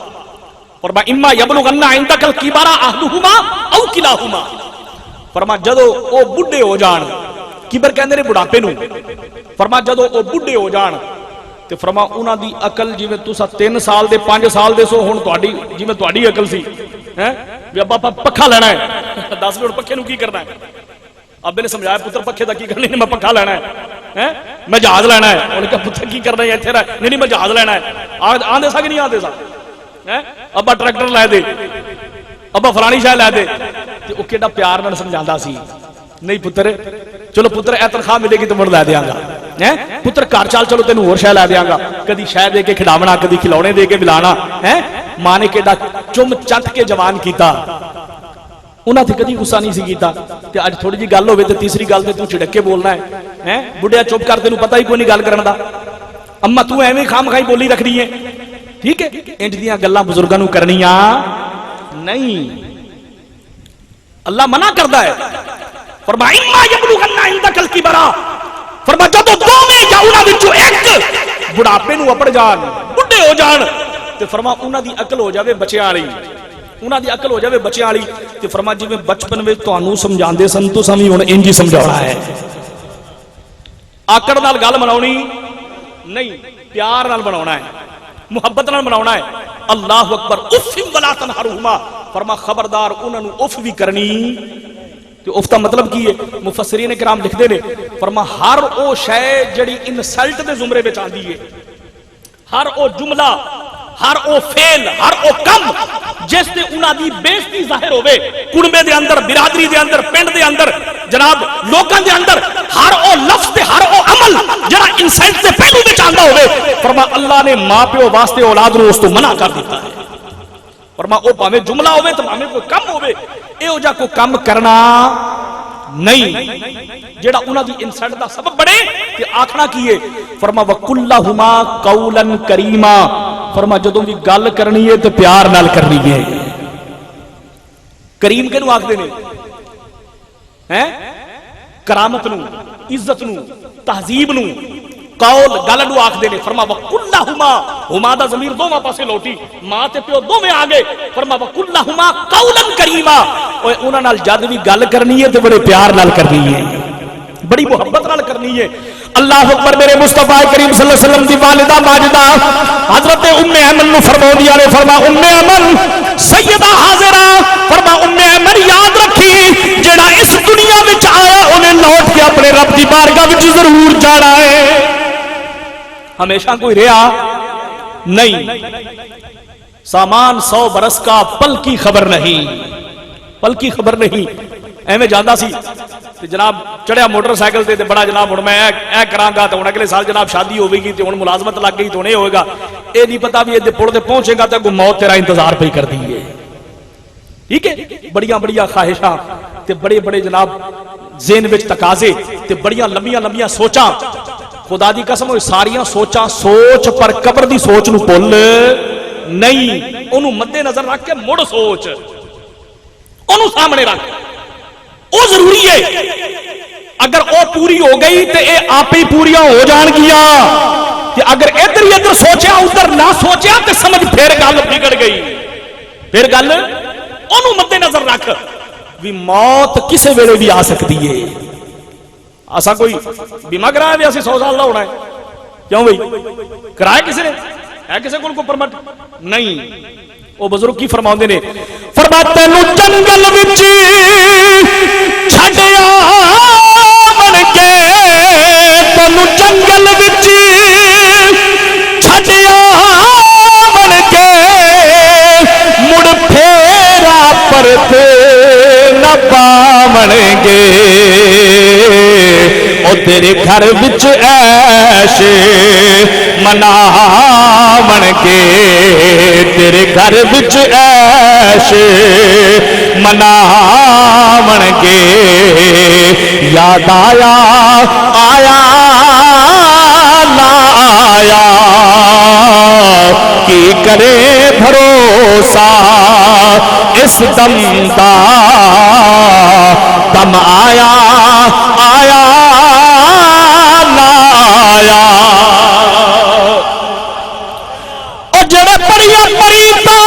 فرما اما یبلغن عندک الکبر احدہما او کلاہما فرما جدو او بڈھے ہو جان کبر کہندے نے بڑھاپے نو فرما جدو او بڈھے ہو جان تے فرما انہاں دی عقل جویں تساں 3 سال دے 5 سال دے سو ہن تہاڈی جویں تہاڈی عقل سی ہیں وی ابا پکھا لینا ہے 10 منٹ پکھے نو کی کرنا ہے. ابے نے سمجھایا پتر پکھے دا کی کرنی نہیں میں پکھا لینا ہے میں جہاز لینا ہے. انہوں نے کہا پتر کی کرنا ہے ایتھے رہ نہیں میں جہاز لینا ہے. آندے سا کہ نہیں آندے سا ابا ٹریکٹر لے دے ابا فلانی شاہ لے دے وہ کیڑا پیار نال سمجھاندا سی. نہیں پتر چلو پتر اے تنخواہ ملے گی تو مڑ لے دیاں گا پتر گھر چال چلو تینوں ہور شے لے دیاں گا کدی شے دے کے کھڈاونا کدی کھلونے دے کے ملانا ماں نے کیڑا چم چٹ کے جوان کیتا انہاں تے کدی غصہ نہیں سی کیتا تے اج تھوڑی جی گل ہوے تے تیسری گل تے تو چھڑک کے بولنا ہے بڈھیا چپ کر تینوں پتہ ہی کوئی نہیں گل کرن دا اما تو ایویں خام خائی بولی رکھنی ہے. ٹھیک ہے انج دیاں گلاں بزرگاں نو کرنیاں نہیں اللہ منع کردا ہے. فرما اما یبلغن عندک الکبر فرما جدوں دوویں یا انہاں وچوں ایک بڑھاپے نو اپڑ جان بڈھے ہو جان تے فرما انہاں دی عقل ہو جاوے بچیاں والی انہاں دی عقل ہو جاوے بچیاں والی تے فرما جویں بچپن وچ تانوں سمجھاندے سن تساں وی ہن انج ہی سمجھاونا ہے. آکڑ نال گل بناونی نہیں پیار نال بناونا ہے محبت نال بناونا ہے. اللہ اکبر اف ولا تنہرہما فرما خبردار انہاں نو اف بھی کرنی تے اف دا مطلب کی ہے مفسرین کرام لکھدے نے فرما ہر او شے جڑی انسلٹ دے زمرے وچ آندی ہے ہر او جملہ ہر او فعل ہر او کم جس تے انہاں دی بےزتی ظاہر ہوے کنبے دے اندر برادری دے اندر پنڈ دے اندر جناب لوکاں دے اندر ہر او لفظ تے ہر او عمل جڑا انسلٹ دے پہلو وچ آندا ہوے فرما اللہ نے ماں پیو واسطے اولاد نو اس تو منع کر دیتا ہے. فرما او پاویں جملہ ہوے تے پاویں کوئی کم ہوے ایہو جا کوئی کم کرنا نہیں جیڑا انہاں دی انسلٹ دا سبب بنے تے آکھنا کی ہے فرما وَقُلْ لَهُمَا قَوْلًا كَرِيمًا فرما جدوں بھی گل کرنی ہے تے پیار نال کرنی ہے. کریم کینو آکھدے نے کرامت نو عزت نو تہذیب نو قول گل نو آکھدے نے. فرما وَقُلْ لَهُمَا ہما دا ضمیر دوواں پاسے لوٹی ماں تے پیو دوویں آ گئے فرما وَقُلْ لَهُمَا قَوْلًا كَرِيمًا اوے انہاں نال جد بھی گل کرنی ہے تے بڑے پیار نال کرنی ہے بڑی محبت نال کرنی ہے. اللہ اکبر میرے مصطفیٰ کریم صلی اللہ علیہ وسلم دی والدہ ماجدہ حضرت ام ایمن نو فرماؤندیاں نے فرما ام ایمن سیدہ حاضرہ فرما ام ایمن یاد رکھی جڑا اس دنیا وچ آیا انہیں لوٹ کے اپنے رب دی بارگاہ وچ ضرور جانا ہے. ہمیشہ کوئی رہا نہیں سامان 100 برس کا پل کی خبر نہیں ایویں جاندا سی تے جناب چڑھیا موٹر سائیکل تے بڑا جناب ہن میں اے کراں گا تے ہن اگلے سال جناب شادی ہوے گی تے ہن ملازمت لگ گئی تے ہن اے ہوئے گا، اے نہیں پتا بھی اے پڑ تے پہنچے گا تے کوئی موت تیرا انتظار پئی کردی ہے. ٹھیک ہے، بڑیاں بڑیاں خواہشاں تے بڑے بڑے جناب ذہن وچ تقاضے تے بڑیاں لمبیاں لمبیاں سوچاں، خدا دی قسم ہوئے ساریاں سوچاں سوچ پر قبر دی سوچ نو بھول نہیں، انہوں مد نظر رکھ کے مڑ سوچ، انہوں سامنے رکھ، او ضروری ہے. اگر او پوری ہو گئی تے اے آپ ہی پوریاں ہو جان گیا، کہ اگر ادھر ہی ادھر سوچیا ادھر نہ سوچیا تے سمجھ پھر گل بگڑ گئی. پھر گل انہوں مد نظر رکھ بھی موت کسے ویلے بھی آ سکتی ہے. اسا کوئی بیمہ کرایا بھی اسی 100 سال دا ہونا ہے، کیوں بھئی کرایا کسی نے ہے؟ کسی کو پرمٹ نہیں. وہ بزرگ کی فرماؤندے نے، فرماتے تینو جنگل وچ چھڈیا بن کے، تینو جنگل وچ چھڈیا بن کے، مڑ پھیرا پرتے نہ پاون گے، او تیرے گھر وچ عیش مناون گے، تیرے گھر وچ عیش مناون گے. یاد آیا آیا نہ آیا، کی کرے بھروسہ اس دم دا، دم آیا آیا نہ آیا. اور جڑے پڑھیا پریتا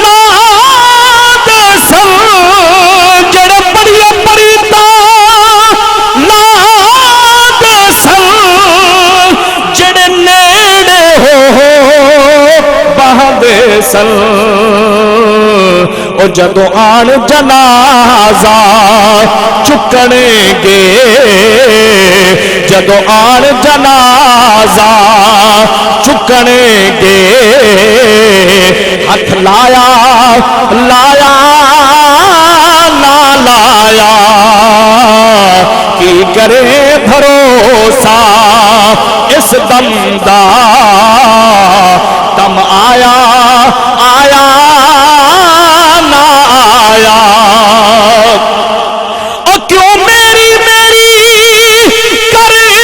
ناد سن، جڑے پڑھیا پریتا ناد سن، جڑے نیڑے ہو بہدے سن، او جدو آن جنازہ چکنے گے، جدو آن جنازہ چکنے گے، ہاتھ لایا لایا نہ لایا، کی کرے بھروسہ اس دم دا، دم آیا آیا نہ آیا. اور کیوں میری میری کرنا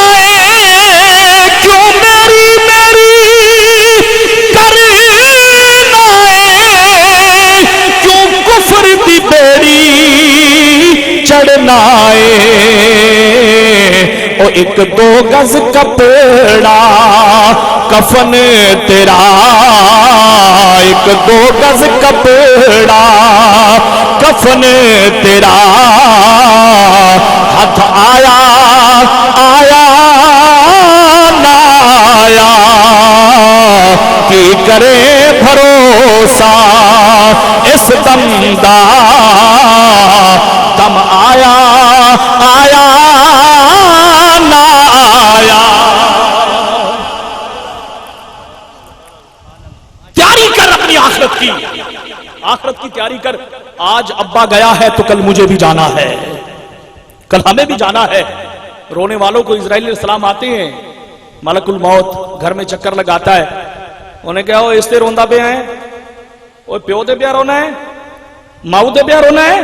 ہے، کیوں میری میری کرنا ہے، کیوں کفر دی بیڑی چڑھنا ہے. او ایک دو گز کپڑا کفن تیرا، ایک دو گز کپڑا کفن تیرا، ہاتھ آیا آیا نہ آیا، کی کرے بھروسہ اس دم دا، دم آیا آیا نہ آیا. تیاری کر اپنی آخرت کی، آخرت کی تیاری کر. آج ابا گیا ہے تو کل مجھے بھی جانا ہے، کل ہمیں بھی جانا ہے. رونے والوں کو اسرائیل علیہ السلام آتے ہیں، ملک الموت گھر میں چکر لگاتا ہے، انہیں کہا اس تے روندا پہ ہیں، وہ پیو دے پیا رونا ہے، ماؤ دے پیا رونا ہے،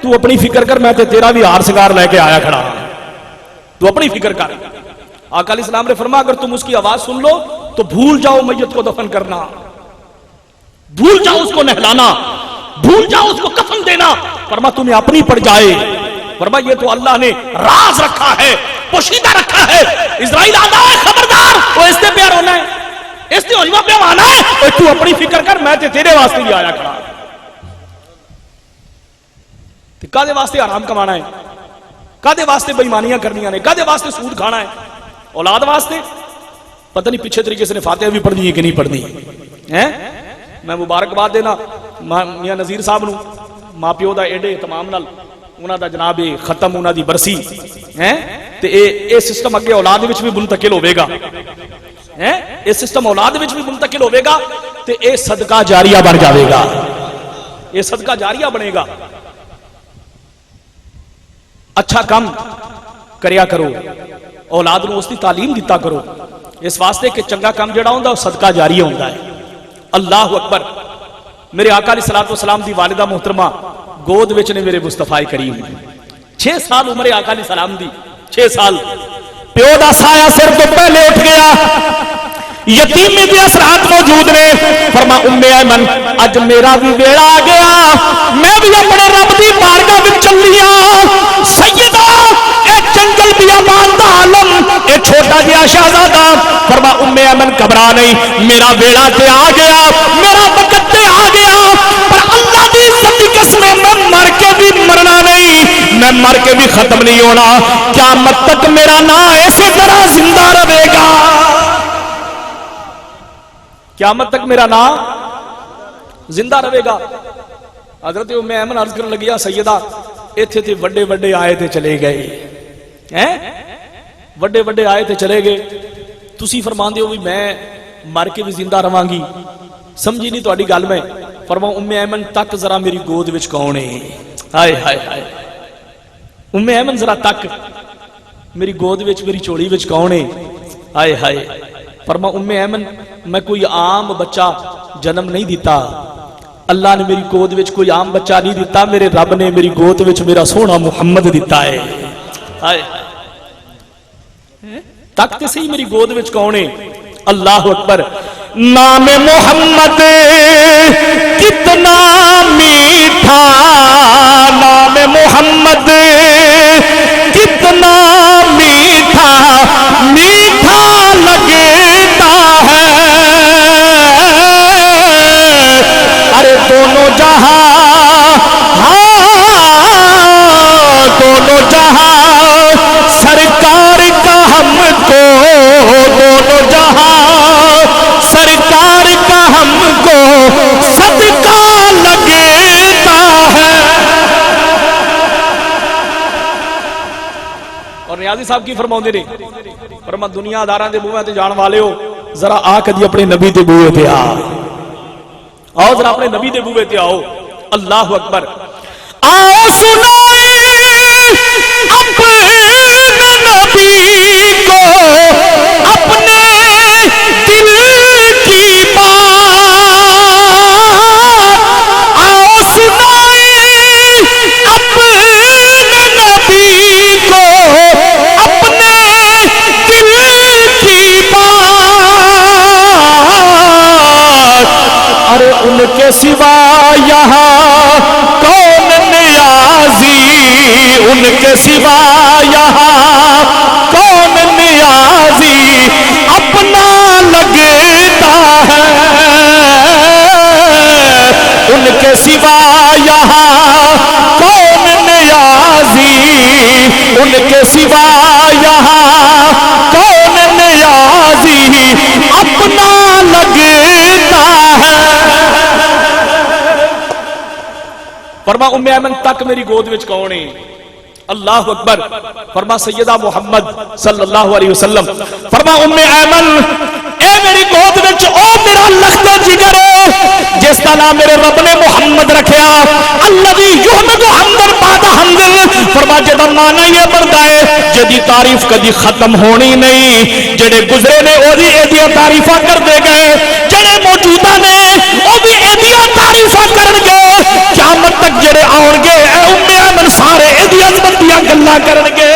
تو اپنی فکر کر، میں تے تیرا بھی ہار سنگار لے کے آیا کھڑا، تو اپنی فکر کر. آقا علیہ السلام نے فرمایا اگر تم اس کی آواز سن لو تو بھول جاؤ میت کو دفن کرنا، بھول جاؤ اس کو نہلانا، بھول جاؤ اس کو کفن دینا. فرمایا تمہیں اپنی پڑ جائے. فرمایا یہ تو اللہ نے راز رکھا ہے، پوشیدہ رکھا ہے. اسرائیل آتا ہے خبردار، وہ اس نے پیار ہونا ہے، اس نے عجمہ پہ آنا ہے، اور تو اپنی فکر کر، میں تیرے واسطے بھی آیا کھڑا. کدے واسطے آرام کمانا ہے، کدے واسطے بےایمانیاں کرنیاں نے، کدے واسطے سود کھانا ہے، اولاد واسطے. پتہ نہیں پیچھے طریقے سے نے فاتحہ بھی پڑھنی ہے کہ نہیں پڑھنی ہے. میں مبارکباد دینا میاں نذیر صاحب نو، ماں پیو دا ایڈے اہتمام نال انہاں دا جناب ختم انہاں دی برسی ہے تے اے سسٹم اگے اولاد وچ بھی منتقل ہوے گا، اے سسٹم اولاد وچ بھی منتقل ہوے گا تے اے صدقہ جاریہ بن جاوے گا، اے صدقہ جاریہ بنے گا. اچھا کم کریا کرو، اولاد نو اس دی تعلیم دیتا کرو، اس واسطے کہ چنگا کم جڑا ہوندا وہ صدقہ جاریہ ہوندا ہے۔ اللہ اکبر۔ میرے آقا علیہ الصلوۃ والسلام دی والدہ محترمہ گود وچ نے میرے مصطفی کریم، 6 سال عمر آقا علیہ السلام دی، 6 سال۔ پیو دا سایہ سر تو پہلے اٹھ گیا، یتیمی کے اثرات موجود نے۔ فرما ام ایمن اج میرا بھی ویڑا آ گیا، میں بھی اپنے رب دی بارگاہ وچ چلیا۔ سیدہ اے جنگل بیابان دا عالم، اے چھوٹا جہا شہزادہ۔ فرما ام ایمن گھبرا نہیں، میرا ویڑا تے آ گیا، میرا وقت تے آ گیا، پر اللہ دی عزت دی قسم میں مر کے بھی مرنا نہیں، میں مر کے بھی ختم نہیں ہونا، قیامت تک میرا نام اسی طرح زندہ رہے گا، قیامت تک میرا نام زندہ رہے گا۔ حضرت ام ایمن عرض کرنے لگیا سیدہ ایتھے تے وڈے وڈے آئے تے چلے گئے ہیں، وڈے وڈے آئے تے چلے گئے، تسی فرماندے ہو بھی میں مر کے بھی زندہ رہاں گی، سمجھی نہیں تہاڈی گل میں۔ فرماؤ ام ایمن تک ذرا میری گود وچ کون ہے، ہائے ہائے ہائے، ام ایمن ذرا تک میری گود وچ میری چولی وچ کون ہے، ہائے ہائے۔ فرما ام ایمن میں کوئی عام بچہ جنم نہیں دیتا، اللہ نے میری گود وچ کوئی عام بچہ نہیں دیتا، میرے رب نے میری گود وچ میرا سونا محمد دیتا ہے، ہائے تک تے صحیح میری گود وچ کون ہے۔ اللہ اکبر۔ نام محمد کتنا میٹھا، نام محمد کتنا میٹھا، میٹھا لگتا ہے، ارے دونوں جہاں، دونوں جہاں سرکار کا ہم کو، دونوں جہاں سرکار کا ہم کو صدقہ لگتا ہے۔ اور نیازی صاحب کی فرماؤں نے فرما دنیا داراں دے بوئے تے جان والے ہو، ذرا آ کدی اپنے نبی دے بوئے تے آؤ، ذرا اپنے نبی دے بوئے تے آؤ۔ اللہ اکبر۔ آؤ سنائیں اپنے نبی کو اپنے دل کی بات، آؤ سنائیں اپنے نبی کو اپنے دل کی بات، ارے ان کے سوا یہاں کون نیازی، ان کے سوا یہاں کون نیازی، اپنا لگتا ہے، ان کے سوا یہاں کون نیازی، ان کے سوا یہاں کون نیازی، اپنا لگتا ہے۔ فرما ام ایمن تک میری گود وچ کون ہے، اللہ اکبر۔ فرما سیدہ محمد صلی اللہ علیہ وسلم۔ فرما ام ایمن اے میری گود وچ او میرا لخت جگر جس کا نام میرے رب نے محمد رکھیا، الذی یحمد حمدا بعد حمد۔ فرما جدا معنی یہ بنتا ہے جدی تعریف کدی ختم ہونی نہیں، جڑے گزرے نے او دی ایدیاں تعریفاں کردے گئے، جڑے موجودہ نے او بھی ایدیاں تعریفاں کرن گے، قیامت تک جڑے آن گے اے ام ایمن سارے ایدی عظمت دیاں گلاں کرن گے،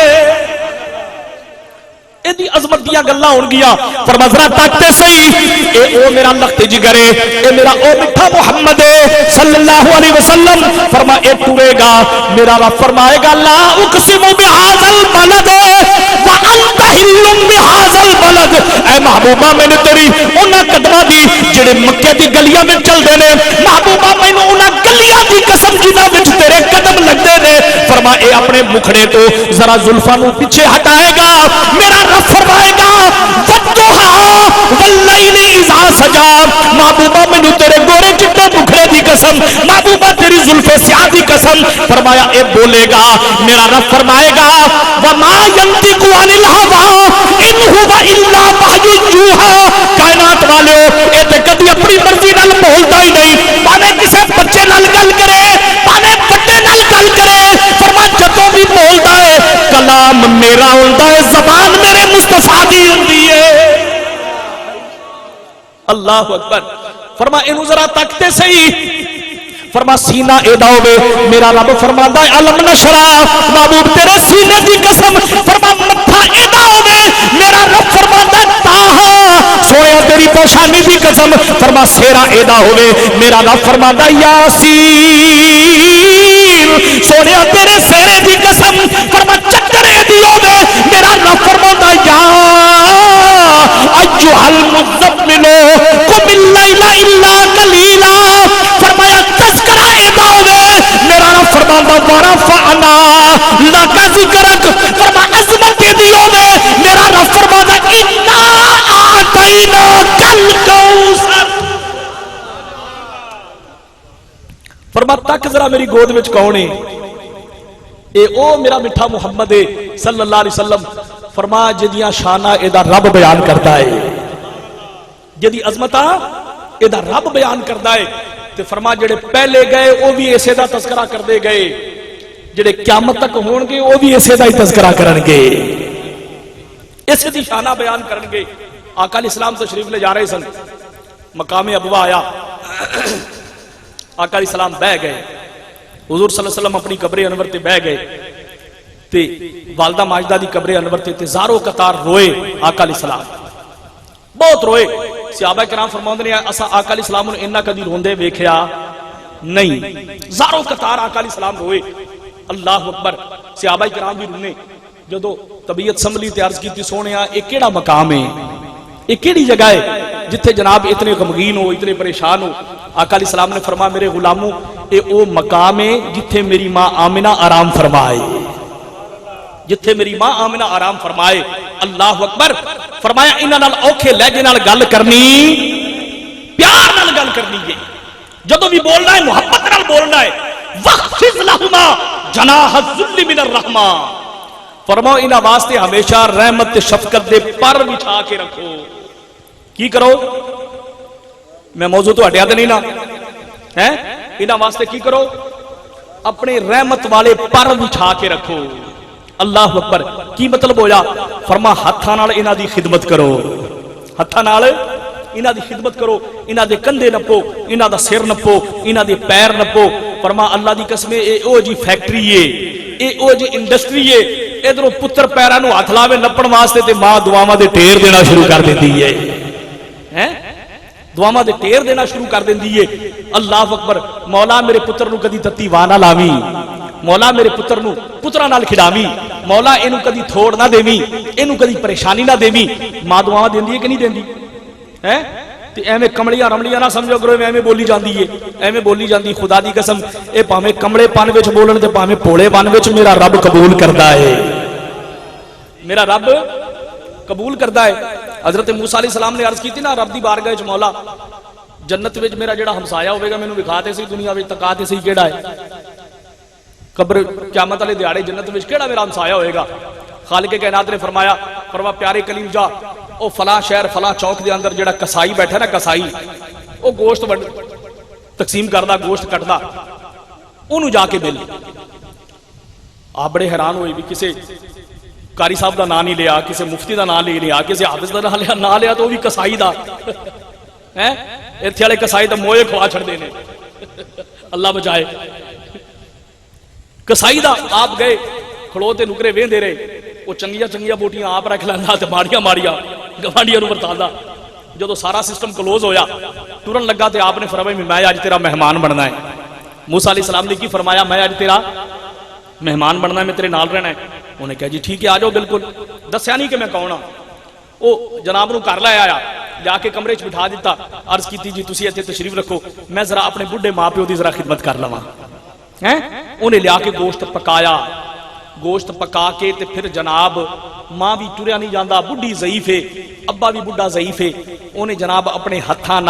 ایدی عظمت دیاں گلاں ہون گیاں۔ فرما ذرا تکتے صحیح اے او میرا لخت جگر ہے، اے میرا او میٹھا محمد ہے صلی اللہ علیہ وسلم۔ فرما اے ٹرے گا، میرا رب فرمائے گا لا اقسم بہذا البلد وانت حل بہذا البلد۔ اے محبوبہ میں نے تیری انہاں قدماں دی جڑے مکے دی گلیاں میں چل دے نے، محبوبہ میں نے انہاں گلیاں دی قسم جنہاں وچ تیرے قدم لگدے نے۔ فرما اے اپنے مکھڑے تو ذرا زلفاں نو پیچھے ہٹائے گا، میرا رب فرمائے گا والضحیٰ واللیل اذا سجا۔ محبوبہ میں نے تیرے گورے چٹے مکھڑے دی قسم، محبوبہ تیری زلفے سیاہ دی قسم۔ فرمایا اے بولے گا، میرا رب فرمائے گا وما ينطق عن الهوى ان هو الا وحی یوحی۔ کائنات والے اے تے کدی اپنی مرضی نال بولتا ہی نہیں، پاویں کسے بچے نال گل کرے، پاویں بڑے نال گل کرے، فرما جدوں بھی بولدا ہے میرا ہوندا ہے زبان میرے مصطفیٰ دی ہوندی ہے. اللہ اکبر. فرما اینو ذرا تکتے صحیح. فرما سینہ ایڈا ہوئے میرا رب فرماندا ہے علم نشرا محبوب تیرے سینے دی قسم. فرما متھا ایڈا ہوئے میرا رب فرماندا ہے تاہا سویا تیری پوشانی دی قسم. فرما سیرا ایڈا ہوئے میرا رب فرماندا ہے یاسین سویا تیرے سیرے دی قسم. فرما چکر ایڈی ہوئے میرا رب فرماندا ہے یا ایھا المزمل قم اللیل الا قلیلا. فرمایا تذکرہ ایدا ہوئے میرا رب فرماندا ورفعنا لک ذکرک. فرما عظمت دی ہوئے میرا رب فرماندا انا اعطیناک الکوثر. فرما تک ذرا میری گود وچ کون ہے؟ اے او میرا میٹھا محمد ہے صلی اللہ علیہ وسلم. فرما جدیاں شانہ ایدا رب بیان کرتا ہے, جدی عظمتہ ایدا رب بیان کرتا ہے. تے فرما جڑے پہلے گئے وہ بھی اسے دا تذکرہ کر دے گئے, جڑے قیامت تک ہون گے وہ بھی اسے دا ہی تذکرہ کرن گے, اسے دی شانہ بیان کرن گے. آقا علیہ السلام تشریف لے جا رہے سن, مقام ابوا آیا, آقا علیہ السلام بہ گئے, حضور صلی اللہ علیہ وسلم اپنی قبر انور تے بہ گئے تے والدہ ماجدہ دی قبر انور تے زارو قطار روئے. آقا علیہ السلام بہت روئے. صحابہ کرام فرماندے نے اسا آقا علیہ السلام نوں انہاں کدی روندے ویکھیا نہیں, زارو قطار آقا علیہ السلام روئے. اللہ اکبر. صحابہ کرام بھی رونے. جدو طبیعت سنبھلی تے عرض کیتی سونیا اے کیڑا مقام ہے, اے کیڑی جگہ ہے جتھے جناب اتنے غمگین ہو, اتنے پریشان ہو. آقا علیہ السلام نے فرمایا میرے غلاموں اے او مقام ہے جتھے میری ماں آمنہ آرام فرمائے, جتھے میری ماں آمنہ آرام فرمائے. اللہ اکبر. فرمایا انہاں نال اوکھے لہجے نال گل کرنی, پیار نال گل کرنی ہے, جدوں بھی بولنا ہے محبت نال بولنا ہے. وخفض لہما جناح الذل من الرحمہ. فرماؤ انہاں واسطے ہمیشہ رحمت تے شفقت دے پر بچھا کے رکھو. کی کرو؟ میں موضوع تو ہٹیا تے نہیں نا ہیں, انہاں واسطے کی کرو؟ اپنے رحمت والے پر بچھا کے رکھو. اللہ اکبر. کی مطلب ہویا؟ فرما ہتھاں نال انہاں دی خدمت کرو, ہتھاں نال انہاں دی خدمت کرو, انہاں دے کندھے نپو, انہاں دا سر نپو, انہاں دے پیر نپو. فرما اللہ دی قسم اے او جی فیکٹری ہے, اے او جی انڈسٹری ہے, ادھروں پتر پیراں نوں ہاتھ لاوے نپن واسطے تے ماں دعاواں دے ٹھیر دینا شروع کر دیندی ہے, ہیں دعاواں دے ٹھیر دینا شروع کر دیندی ہے. اللہ اکبر. مولا میرے پتر نوں کدی تتی واہ نہ لاویں, مولا میرے پتر نوں پتراں نال کھڈاویں, مولا اینو کدی تھوڑ نہ دیویں, اینو کدی پریشانی نہ دیویں. ماں دعاواں دیندی ہے کہ نہیں دیندی ہیں؟ تے ایویں کمڑیاں رمڑیاں نہ سمجھو کرو ایویں بولی جاندی ہے, ایویں بولی جاندی. خدا دی قسم اے پاویں کمڑے پن وچ بولن تے پاویں پھوڑے پن وچ میرا رب قبول کردا ہے, میرا رب قبول کردا ہے. حضرت موسیٰ علیہ السلام نے عرض کیتی نا رب دی بارگاہ وچ مولا جنت وچ میرا جڑا ہمسایا ہوے گا مینوں وکھا تے سی, دنیا وچ تکا تے سی کیڑا ہے, قبر قیامت والے دیہاڑے جنت وچ کیڑا میرا ہمسایا ہوئے گا. خالق کائنات نے فرمایا پیارے کلیم جا او فلاں شہر فلاں چوک دے اندر جڑا کسائی بیٹھا نا, کسائی او گوشت تقسیم کردا, گوشت کٹدا, اونوں جا کے مل. آپ بڑے حیران ہوئے بھی کسے قاری صاحب دا نام نہیں لیا, کسے مفتی دا نام نہیں لیا, کسے حافظ دا نام لیا تو وہ بھی کسائی دا ہیں. ایتھے والے کسائی دا موئے کھوا چھڑدے نے, اللہ بچائے. کسائی دا آپ گئے کھڑو تے نکرے ویندے رہے, وہ چنگیاں چنگیاں بوٹیاں آپ رکھ لیندا تے ماڑیاں ماڑیاں گوانڈیاں نوں ورتاندا. جدوں سارا سسٹم کلوز ہویا ٹرن لگا تے آپ نے فرمایا میں اج تیرا مہمان بننا ہے. موسیٰ علیہ السلام نے کی فرمایا میں اج تیرا مہمان بننا ہے, میں تیرے نال رہنا ہے. انہوں نے کہا جی ٹھیک ہے آ جاؤ. بالکل دسیا نہیں کہ میں کون ہاں. وہ جناب نو کر لے آیا, جا کے کمرے چ بٹھا دیتا, عرض کیتی جی تسی ایتھے تشریف رکھو, میں ذرا اپنے بڈھے ماں پیو دی ذرا خدمت کر لواں. ہیں انہیں لیا کے گوشت پکایا, گوشت پکا کے تے پھر جناب ماں بھی ٹریا نہیں جاندا, بڈھی ضعیف ہے, ابا بھی بڈھا ضعیف ہے. انہیں جناب اپنے ہتھاں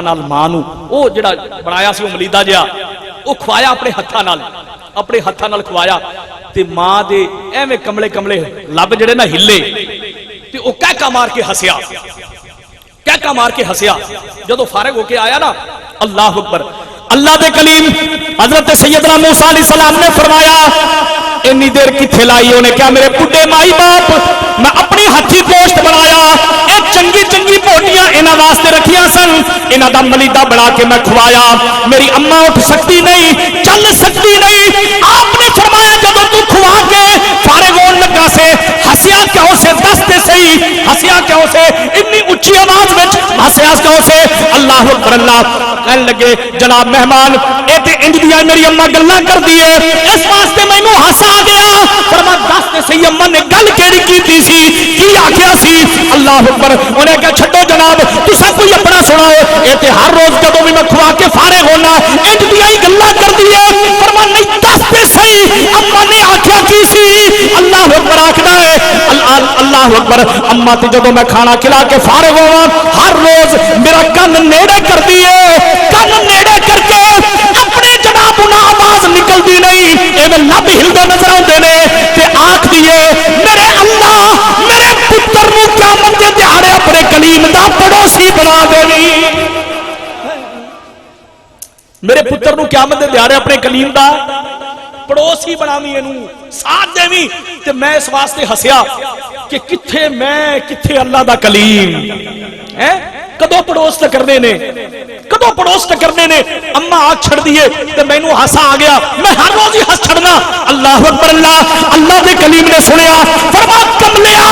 نال ماں نو او جڑا بنایا سی او ملیدہ جیا او کھوایا, اپنے ہتھاں نال کھوایا. تے ماں دے ایویں کملے کملے لب جڑے نا ہلے تے او کہکا مار کے ہسیا, کہکا مار کے ہسیا. جدو فارغ ہو کے آیا نا, اللہ اکبر, اللہ دے کلیم حضرت سیدنا موسیٰ علیہ السلام نے فرمایا اینی دیر کتھے لائی؟ انہیں کیا میرے بڈھے مائی باپ میں اپنی ہاتھی گوشت بنایا، اے چنگی چنگی بوٹیاں انہاں واسطے رکھیاں سن، انہاں دا ملیدہ بنا کے میں کھوایا، میری اماں اٹھ سکتی نہیں، چل سکتی نہیں، آپ نے فرمایا جب تو کھوا کے فارغ ہون لگا سے ہسیا کیوں سے؟ دستے صحیح ہسیا کیوں سے؟ اتنی اچھی آواز میں ہسیا کیوں سے؟ اللہ اکبر اللہ کہنے لگے جناب مہمان اے تے انج دیا میری اماں گلاں کر دیے اس واسطے مینوں ہنس آ گیا۔ فرما دستے صحیح اماں نے گل کیڑی کیتی سی کی آکھیا سی؟ اللہ اکبر انہیں کہا چھڈو جناب تساں کوئی اپنا سناؤ، اے تے ہر روز جدوں بھی میں کھوا کے فارغ ہونا انج دیا ہی گلاں کر دیے۔ فرما نہیں دستے صحیح اماں نے آکھیا کی سی؟ اللہ اکبر آکھدا ہے اللہ اکبر اماں تے جدوں میں کھانا کھلا کے فارغ ہوا ہر روز میرا کن نیڑے کر دیے، کن نیڑے کر کے اپنے جناب انہاں آواز نکلدی نہیں ایویں لب ہلدے نظر آندے نے تے آکھ دیے میرے اللہ میرے پتر نوں قیامت دے دیہاڑے اپنے کلیم دا پڑوسی بنا دینی، میرے پتر نوں قیامت دے دیہاڑے اپنے کلیم دا پڑوسی بناویں، اینوں ساتھ دیویں۔ تے میں اس واسطے ہسیا کہ کتھے میں کتھے اللہ دا کلیم ہے، کدو پڑوس تے کرنے نے، کدو پڑوس تے کرنے نے۔ اما آگ چھڑ دیے تے مینوں ہنسا آ گیا، میں ہر روز ہی ہنس چھڑنا۔ اللہ اکبر اللہ دے کلیم نے سنیا، فرما کملیا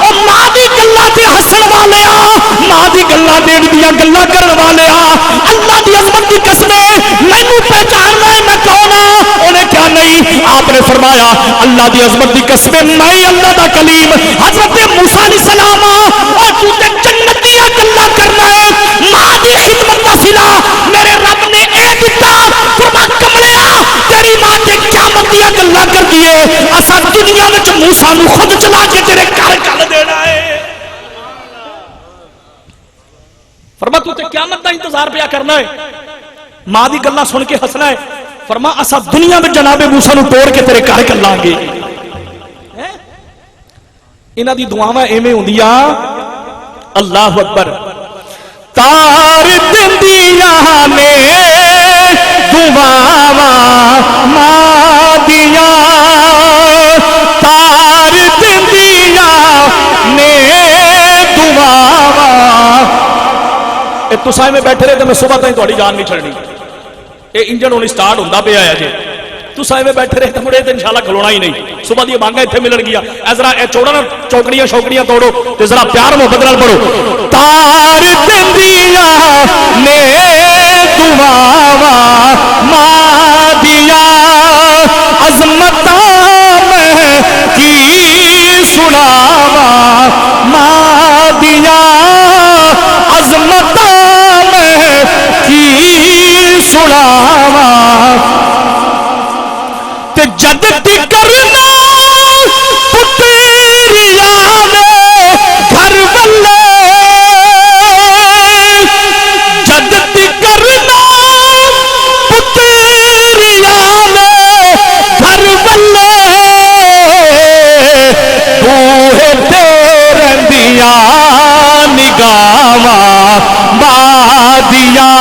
او ماں دی گلاں تے ہسن والیا، ماں دی گلاں دین دیاں گلاں کرن والیا، اللہ دی عظمت دی قسم مینوں پہچاننا ہے میں کون ہاں؟ انہیں کیا نہیں؟ آپ نے فرمایا اللہ دی عظمت دی قسم میں اللہ دا کلیم حضرت موسیٰ علیہ السلام اور تو تے جنت دیاں گلاں کرنا ہے، ماں دی خدمت دا صلہ میرے رب نے اے دتا۔ فرما کملیا تیری ماں تے قیامت دیاں گلاں کر دیے، اساں دنیا وچ موسیٰ نوں خود چلا کے تیرے گھر کل دینا ہے۔ فرما تو تے قیامت دا انتظار پیا کرنا ہے، ماں دی گلاں سن کے ہسنا ہے۔ فرما اسا دنیا میں جناب موسیٰ نوں توڑ کے تیرے گھر کلاں گے۔ انہاں دی دعاواں ایویں ہوندیاں۔ اللہ اکبر تار دندیاں نے دعاواں ماں دیاں، تار دندیاں نے دعاواں۔ اے تساں میں بیٹھے رہے تے میں صبح تائیں تہاڈی جان نہیں چھڑنی، اے انجن ہونی سٹارٹ ہوندا پیا ہے جی، تساں میں بیٹھے رہے تے مڑے تے انشاءاللہ کھلونا ہی نہیں، صبح دی مانگا ایتھے ملن گیا۔ اے ذرا اے چوڑا نا چوکڑیاں شوکڑیاں توڑو تے ذرا پیار محبت نال پڑھو۔ تار دندیاں نے دعاواں ماں دیاں، عظمتاں میں کی سناواں ماں دیاں، عظمتاں میں کی سناواں تے جد کرنا پتریاں نے گھر والے، جد کرنا پتریاں نے گھر والے، بوہے تے رہندیاں نگاواں ماں دیاں،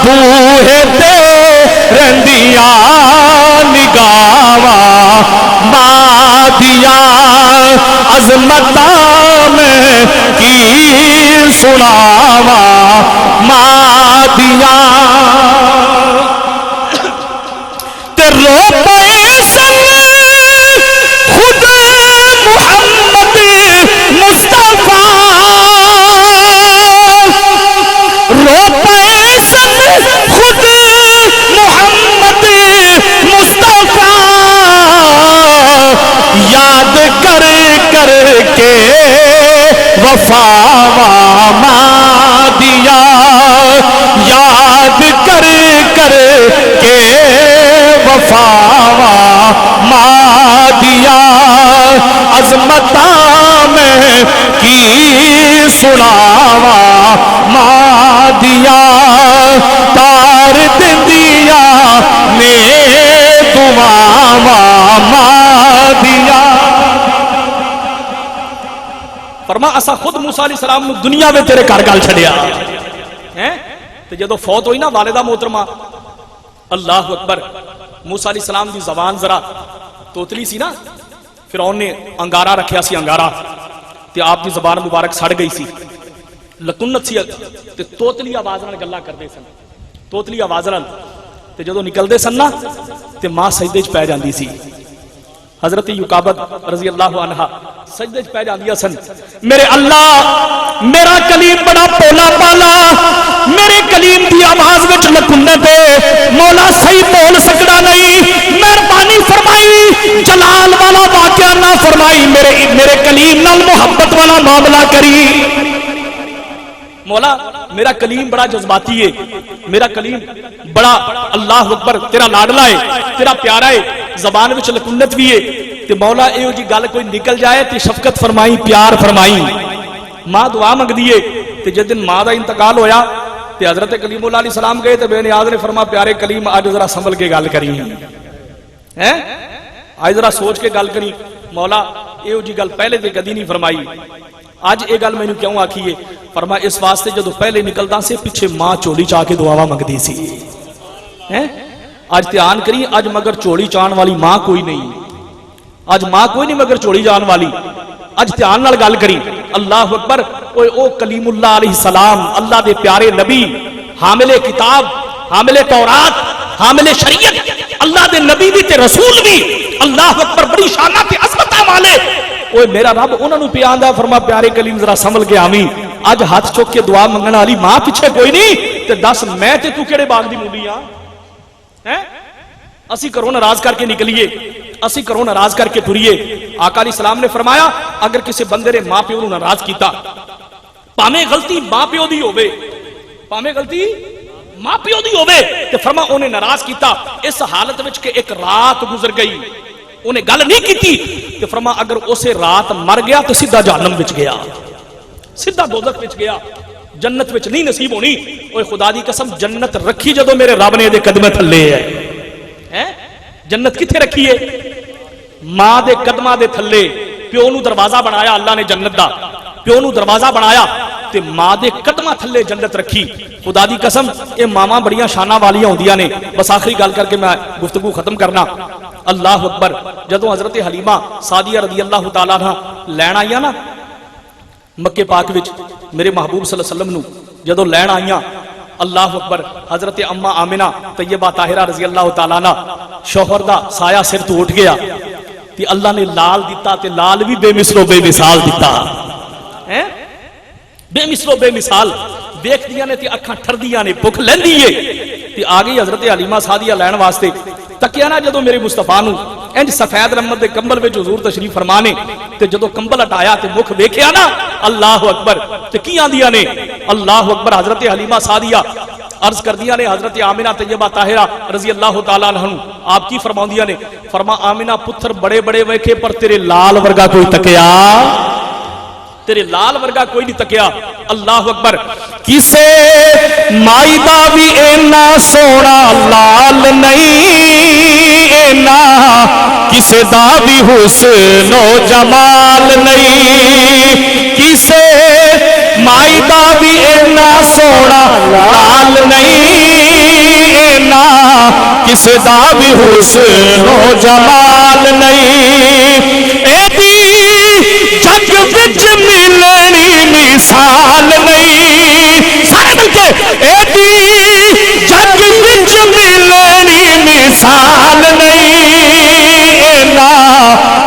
بوہے تے رہندیاں نگاواں ماں دیاں، عظمتاں میں کی سناواں ماں دیاں۔ تے رو پئے سن خود محمد مصطفیٰ، رو پئے سن خود محمد مصطفیٰ، یاد کر کر کے وفاواں ماں دیاں، یاد کر کر کے وفاواں ماں دیاں، عظمتاں میں کی سناواں ماں دیاں، تار دندیاں نے دعاواں ماں دیاں۔ فرما اسا خود موسیٰ علیہ السلام نو دنیا میں تیرے گھر گل چھڑیا ہیں تے جدو فوت ہوئی نا والدہ محترمہ، اللہ اکبر، موسیٰ علیہ السلام دی زبان ذرا ਤੋਤਲੀ ਸੀ ਨਾ, ਫਿਰੌਨ ਨੇ ਅੰਗਾਰਾ ਰੱਖਿਆ ਸੀ, ਅੰਗਾਰਾ, ਤੇ ਆਪ ਦੀ ਜ਼ਬਾਨ ਮੁਬਾਰਕ ਸੜ ਗਈ ਸੀ, ਲਕੁਨਤ ਸੀ, ਤੇ ਤੋਤਲੀ ਆਵਾਜ਼ ਨਾਲ ਗੱਲਾਂ ਕਰਦੇ ਸਨ, ਤੋਤਲੀ ਆਵਾਜ਼ ਨਾਲ। ਤੇ ਜਦੋਂ ਨਿਕਲਦੇ ਸਨ ਨਾ ਤੇ ਮਾਂ ਸਜਦੇ 'ਚ ਪੈ ਜਾਂਦੀ ਸੀ। حضرت یقابت رضی اللہ عنہ سجدے 'ਚ پہ جاندیاں سن، میرے اللہ میرا کلیم بڑا پولا پالا، میرے کلیم دی آواز وچ لکھنت ہے، مولا صحیح بول سکدا نہیں، مہربانی فرمائی جلال والا واقعہ نہ فرمائی، میرے کلیم نال محبت والا معاملہ کری۔ مولا میرا کلیم بڑا جذباتی ہے، میرا کلیم بڑا اللہ اکبر تیرا لاڈلا ہے، تیرا پیارا ہے، زبان وچ لکونت بھی ہے، تے مولا ایو جی گل کوئی نکل جائے تے شفقت فرمائی، پیار فرمائی۔ ماں دعا منگدی ہے، تے جس دن ماں دا انتقال ہویا تے حضرت کلیم اللہ علیہ السلام گئے تے بے نیاز نے فرمایا پیارے کلیم آج ذرا سنبھل کے گل کری ہیں، آج ذرا سوچ کے گل کری، مولا ایو جی گل پہلے تے کدی نہیں فرمائی، آج یہ گل مینوں کیوں آکھی ہے؟ فرمایا اس واسطے جدو پہلے نکلدا سے پیچھے ماں چولی چاہ کے دعاواں منگدی سی، آج دھیان کری، آج مگر چولی چاہن والی ماں کوئی نہیں، آج ماں کوئی نہیں مگر چولی جان والی، آج دھیان نال گل کری۔ اللہ اکبر، او کلیم اللہ علیہ السلام، اللہ دے پیارے نبی، حامل کتاب، حامل تورات، حامل شریعت، اللہ دے نبی بھی تے رسول بھی، اللہ اکبر بڑی شانہ تے عظمت والے، اوے میرا رب انہاں نوں پہ آندا فرما پیارے کلیم ذرا سنبھل کے آویں، اج ہاتھ چوک کے دعا منگن والی ماں پیچھے کوئی نہیں، تے دس میں تے تو کیڑے باغ دی مولی ہاں؟ اسی کرو ناراض کر کے نکلیے، اسی کرو ناراض کر کے ٹریے۔ آقا علیہ السلام نے فرمایا اگر کسی بندے نے ماں پیو نوں ناراض کیتا، پاویں غلطی ماں پیو دی ہوے، پاویں غلطی ماں پیو دی ہوے، تے فرما اونے ناراض کیتا اس حالت وچ کہ ایک رات گزر گئی، انہیں گل نہیں کیتی، تے فرما اگر اسے رات مر گیا تو سیدھا جہنم وچ گیا، سیدھا دوزخ وچ گیا، جنت وچ نہیں نصیب ہونی۔ اوے خدا دی قسم جنت رکھی جدو میرے رب نے دے قدمے تھلے ہے، جنت کتھے رکھی ہے؟ ماں دے قدماں دے تھلے، پیو نو دروازہ بنایا اللہ نے جنت دا، پیو نو دروازہ بنایا تے ماں دے قدماں تھلے جنت رکھی۔ خدا دی قسم اے ماما بڑیاں شانہ والیاں ہوندیاں نے۔ بس آخری گل کر کے میں گفتگو ختم کرنا۔ اللہ اکبر، جدو حضرت حلیمہ سعدیہ رضی اللہ تعالیٰ عنہ لین آئیاں نا مکے پاک وچ میرے محبوب صلی اللہ علیہ وسلم نو جدو لین آئیاں، اللہ اکبر، حضرت اماں آمنہ طیبہ طاہرہ رضی اللہ تعالیٰ عنہ شوہر دا سایہ سر تو اٹھ گیا تے اللہ نے لال دیتا تے لال بھی بے مثل و بے مثال دیتا، بے مثل و بے مثال، دیکھ دیا نے تے اکھاں ٹھر دیا نے، بھوک لیندی ہے تے آ گئی حضرت حلیمہ سعدیہ لین واسطے۔ تکیا نا جدو میرے مصطفیٰ نو انج سفید رحمت دے کمبل وچ حضور تشریف فرمانے تے جدو کمبل ہٹایا تے مکھ ویکھیا نا، اللہ اکبر، تے کی آندیاں نے اللہ اکبر، حضرت حلیمہ سعدیہ عرض کر دیا نے حضرت آمنہ طیبہ طاہرہ رضی اللہ تعالیٰ عنہ، آپ کی فرماؤندیاں نے، فرما آمنہ پتھر بڑے بڑے ویکھے پر تیرے لال ورگا کوئی تکیا، تیرے لال ورگا کوئی نہیں تکیا۔ اللہ اکبر، کسے مائی دا بھی اینا سونا لال نہیں، اینا کسے دا بھی حسن و جمال نہیں، کسے مائی دا بھی اینا سونا لال نہیں، اینا کسے دا بھی حسن و جمال نہیں، ایدی جگ وچ ملنی مثال نہیں، سارے مل کے ایدی جگ وچ ملنی مثال نہیں، اینا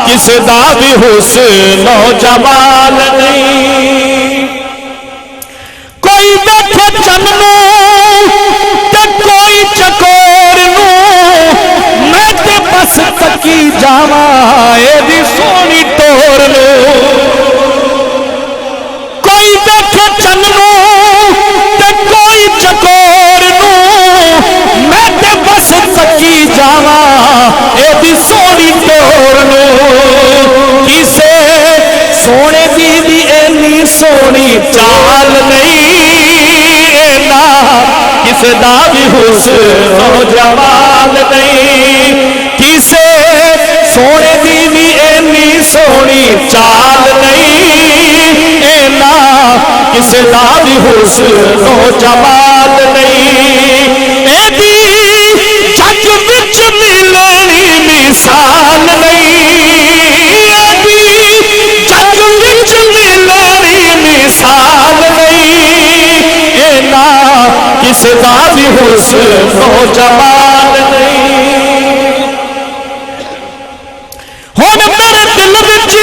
کسے دا بھی حسن و جمال نہیں، کوئی بیٹھے چننو تے کوئی چکور نو، میں تے بس تکی جاواں ایدی سونی ٹور نو، کوئی بیٹھے چننو تے کوئی چکور نو، میں تے بس تکی جاواں ایدی سونی ٹور نو، کسے سونے دی بھی اینی سونی چال نہیں، اینا کسے دا بھی حسن و جمال نہیں، کسے سونے دی بھی اینی سونی چال نہیں، اینا کسے دا بھی حسن و جمال نہیں، ایدی جگ وچ ملنی مثال نہیں، دا بھی حسن و جمال نہیں ہن میرے دل وچ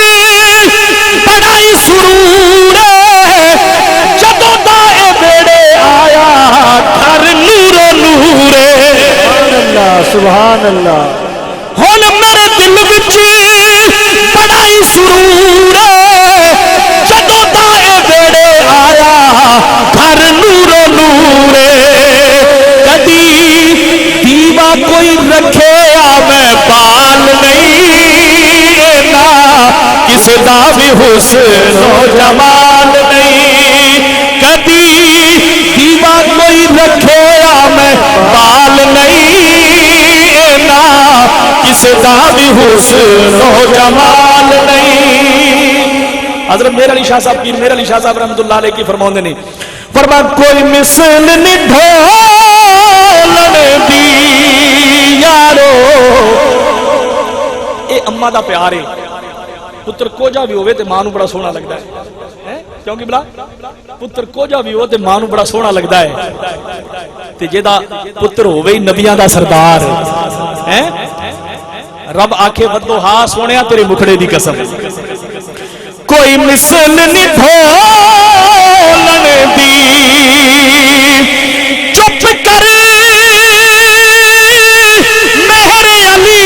بڑا ہی سرور ہے جدوں دا اے بیڑے آیا گھر نور نور سبحان اللہ ہن میرے دل وچ بڑا ہی سرور ہے جدوں دا اے بیڑے آیا گھر نور نور کدی دیوا کوئی رکھے میں بال نہیں نا کس دا بھی حسن و جمال نہیں کدی دیوا کوئی رکھے میں بال نہیں نا کس دا بھی حسن و جمال نہیں حضرت میر علی شاہ صاحب پیر میر علی شاہ صاحب رحمۃ اللہ علیہ کی فرماندے نے فرما کوئی مثل نہیں ڈھولن دی یارو اے اما دا پیار ہے پتر کوجا بھی ہوئے تے ماں نو بڑا سونا لگتا ہے کیوں کہ بلا پتر کوجا بھی ہو تے ماں نو بڑا سونا لگتا ہے تے جیدا پتر ہوئے نبیاں دا سردار ہے رب آکھے بدو ہاں سونیا تیرے مکھڑے دی قسم کوئی مثل نہیں ڈھولن دی چپ کر مہر علی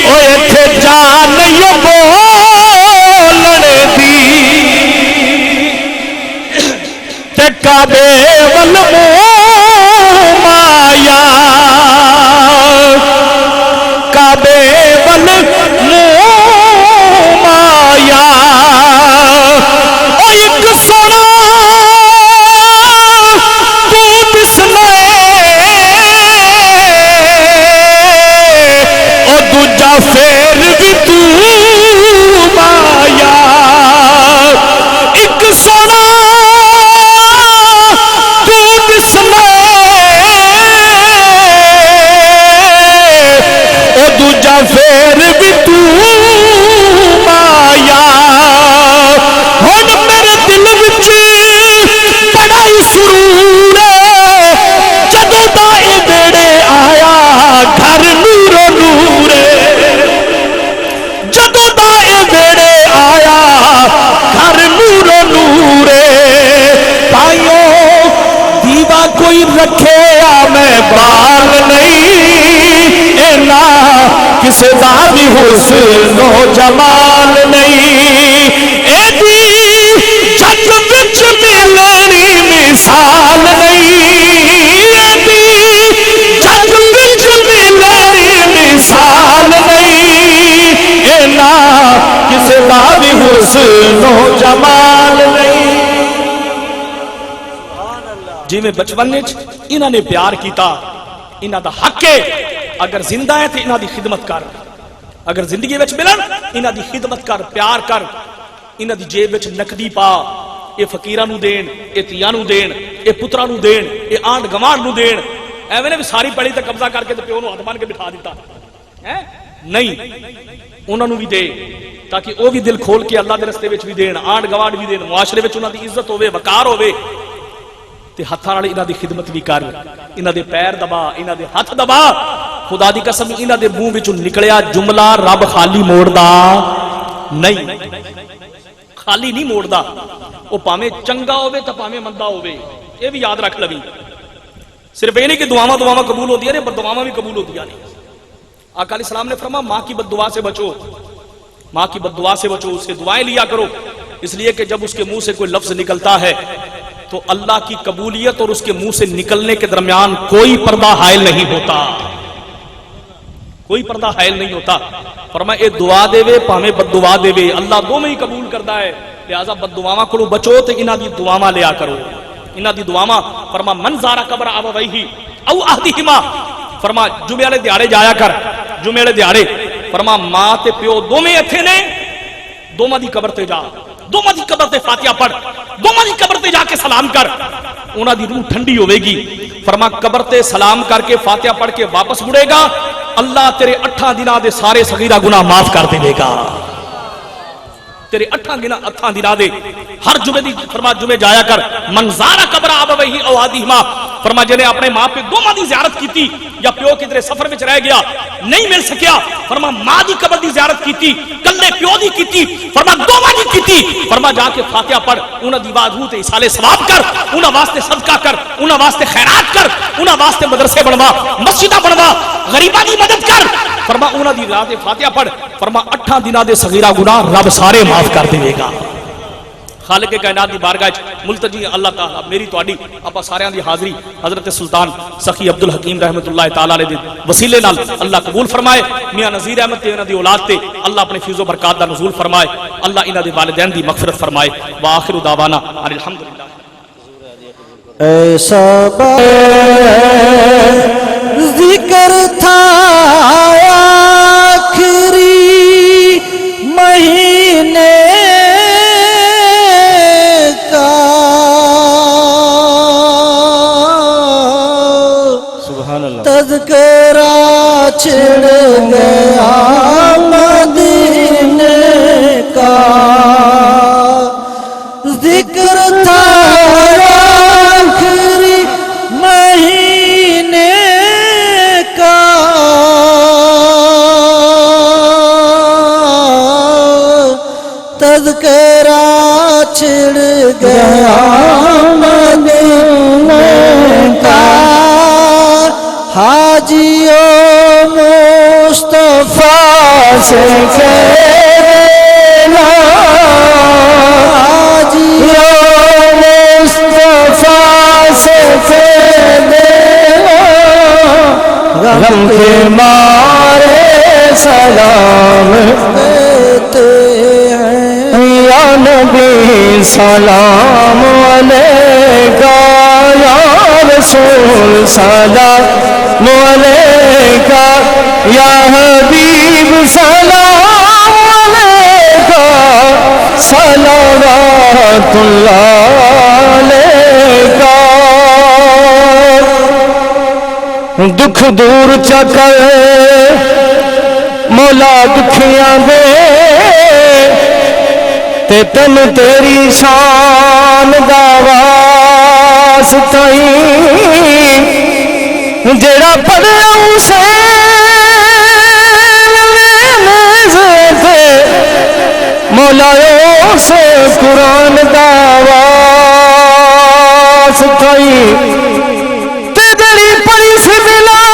اوے تھے جان یو بولن دی تے کعبے ول مایا کعبے ول مایا او ایک سونا تو دسنا او دوجا پھر بھی تو مایا ایک سونا تو دسنا او دوجا پھر بھی تو مایا ہن میرے دل وچ بڑا ہی سرور ہے جدوں دا اے بیڑے آیا گھر نور نور جدوں دا اے بیڑے آیا گھر نور نور پائیو دیوا کوئی رکھے میں بال نہیں اینا کس دا بھی حسن و جمال نہیں ایدی جگ وچ ملنی مثال نہیں ایدی جگ وچ ملنی مثال نہیں اینا کس دا بھی حسن و جمال نہیں جی میں بچپن وچ انہاں نے پیار کیتا انہاں دا حق ہے اگر زندہ ہے تو انہاں دی خدمت کر اگر زندگی وچ ملن انہاں دی خدمت کر پیار کر انہاں دی جیب وچ نقدی پا اے فقیراں نو دین اے تیاں نو دین اے پتراں نو دین اے آنڈ گوانڈ نو دین ایویں نے بھی ساری پڑی تے قبضہ کر کے تے پیو نو ہاتھ بن کے بٹھا دیتا ہے نہیں انہاں نو بھی دے تاکہ او بھی دل کھول کے اللہ دے رستے وچ بھی دین آنڈ گوانڈ بھی دین معاشرے وچ انہاں دی عزت ہوے وقار ہوے تے ہتھاں نال انہاں دی خدمت بھی کر انہاں دے پیر دبا انہاں دے ہاتھ دبا خدا دی قسم انہاں دے منہ وچوں نکلیا جملہ رب خالی موڑدا نہیں خالی نہیں موڑدا او پاویں چنگا ہوے تے پاویں مندا ہوے یہ بھی یاد رکھ لوی صرف یہ نہیں کہ دعاواں قبول ہوندیاں نے بد دعاواں بھی قبول ہوندیاں نے آقا علیہ السلام نے فرمایا ماں کی بد دعا سے بچو ماں کی بد دعا سے بچو اس سے دعائیں لیا کرو اس لیے کہ جب اس کے منہ سے کوئی لفظ نکلتا ہے تو اللہ کی قبولیت اور اس کے منہ سے نکلنے کے درمیان کوئی پردہ حائل نہیں ہوتا کوئی پردہ حائل نہیں ہوتا فرمایا اے دعا دے وے پاویں بد دعا دے وے اللہ دو میں ہی قبول کرتا ہے لہذا بد دعاواں کولوں بچو تے انہاں دی دعاواں لیا کرو انہاں دی دعاواں فرمایا من زارا قبر ابویہ او احدہما فرمایا جمعے والے دیہاڑے جایا کر جمعے والے دیہاڑے فرمایا ماں تے پیو دوویں ایتھے نے دوواں دی قبر تے جا دوواں دی قبر تے فاتحہ پڑھ دوواں دی قبر تے جا کے سلام کر انہاں دی روح ٹھنڈی ہوے گی فرمایا قبر تے سلام کر کے فاتحہ پڑھ کے واپس مڑے گا اللہ تیرے 8 دناں دے سارے صغیرہ گناہ معاف کر دے گا تیرے اٹھاں دناں دے ہر جمعے دی فرما جمعے جایا کر منزارہ قبر آبویہ او آدیہما فرما جنے اپنے ماں پہ دوواں دی زیارت کیتی یا پیو کدھر سفر وچ رہ گیا نہیں مل سکیا فرما ماں دی قبر دی زیارت کیتی کلے پیو دی کیتی فرما دوواں دی کیتی فرما جا کے فاتحہ پڑھ انہاں دی وادھو تے اصالے ثواب کر انہاں واسطے صدقہ کر انہاں واسطے خیرات کر انہاں واسطے مدرسے بنوا مسجداں بنوا غریباں دی مدد کر فرما انہاں دی رات فاتحہ پڑھ فرما 8 دناں دے صغیرہ گناہ رب سارے معاف کر دے گا خالق کائنات دی بارگاہ ملتجی اللہ تعالی میری تواڈی اپا ساریاں دی حاضری حضرت سلطان سخی عبد الحکیم رحمت اللہ تعالی علیہ دے وسیلے نال اللہ قبول فرمائے میاں نذیر احمد تے انہاں دی اولاد تے اللہ اپنے فیض و برکات دا نزول فرمائے اللہ انہاں دے والدین دی مغفرت فرمائے واخر دعوانا ان الحمدللہ ایسا ذکر تھا آخری مہینے کا سبحان اللہ تذکرہ چھڑ گیا مدینے کا ذکر تھا آخری مہینے کا تذکرہ چھڑ گیا مدینے کا حاجیوں مصطفیٰ سے کہنا حاجیوں مصطفیٰ سے کہنا غم کے مارے سلام دیتے ہیں یا نبی سلام علیکہ یا رسول سلام علیکہ یا حبیب سلام علیکہ صلوات اللہ علیکہ دکھ دور چکر مولا دکھیاں دے تے تن تیری شان دا واسطہ جڑا پڑھیا مولا سے قرآن دا واسطہ تے جڑی پڑھی سی بلال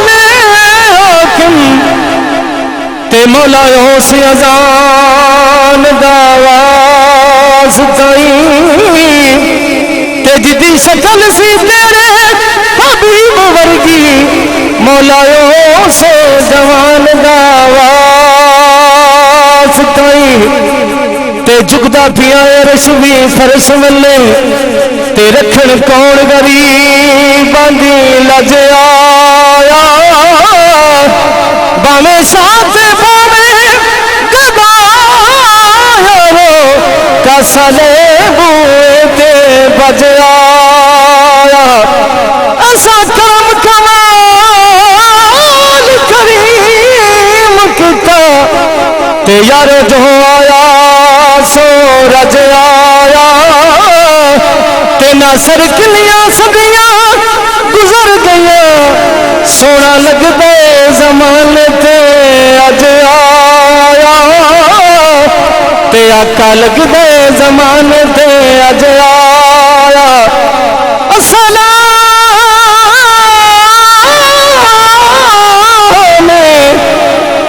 نے حاکم تے مولا سے اذان دا واسطہ تے جدی شکل سی تیرے حبیب ورگی مولا سے جوان دا واسطہ تے جھکدا پیا عرش بھی فرش ملے تے رکھن کون غریباں دی لج آیا باویں ساتھ باویں گدا کسلے بوئے تے بج آیا ایسا کرم کمال کریم کتا تے یار جو آیا سو رج آیا تے نہ سرکلیاں صدیاں گزر گیا سونا لگ دے زمانے تے اج آیا تے آقا لگ دے زمانے تے اج آیا السلام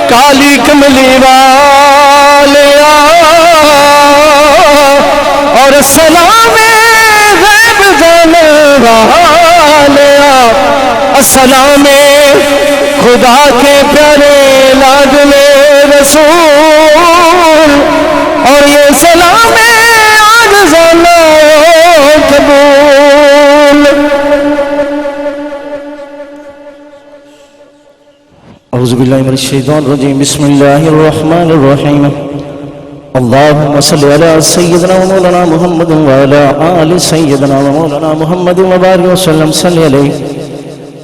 کالی کملی والیا اور سلام غیب جانے والیا السلام خدا کے پیارے لاڈلے رسول اور یہ سلام آج جانا قبول اعوذ باللہ من الشیطان الرجیم بسم اللہ الرحمن الرحیم اللہم صلی علی سیدنا و مولانا محمد و علی آل سیدنا و مولانا محمد و بارک وسلم صلی علیہ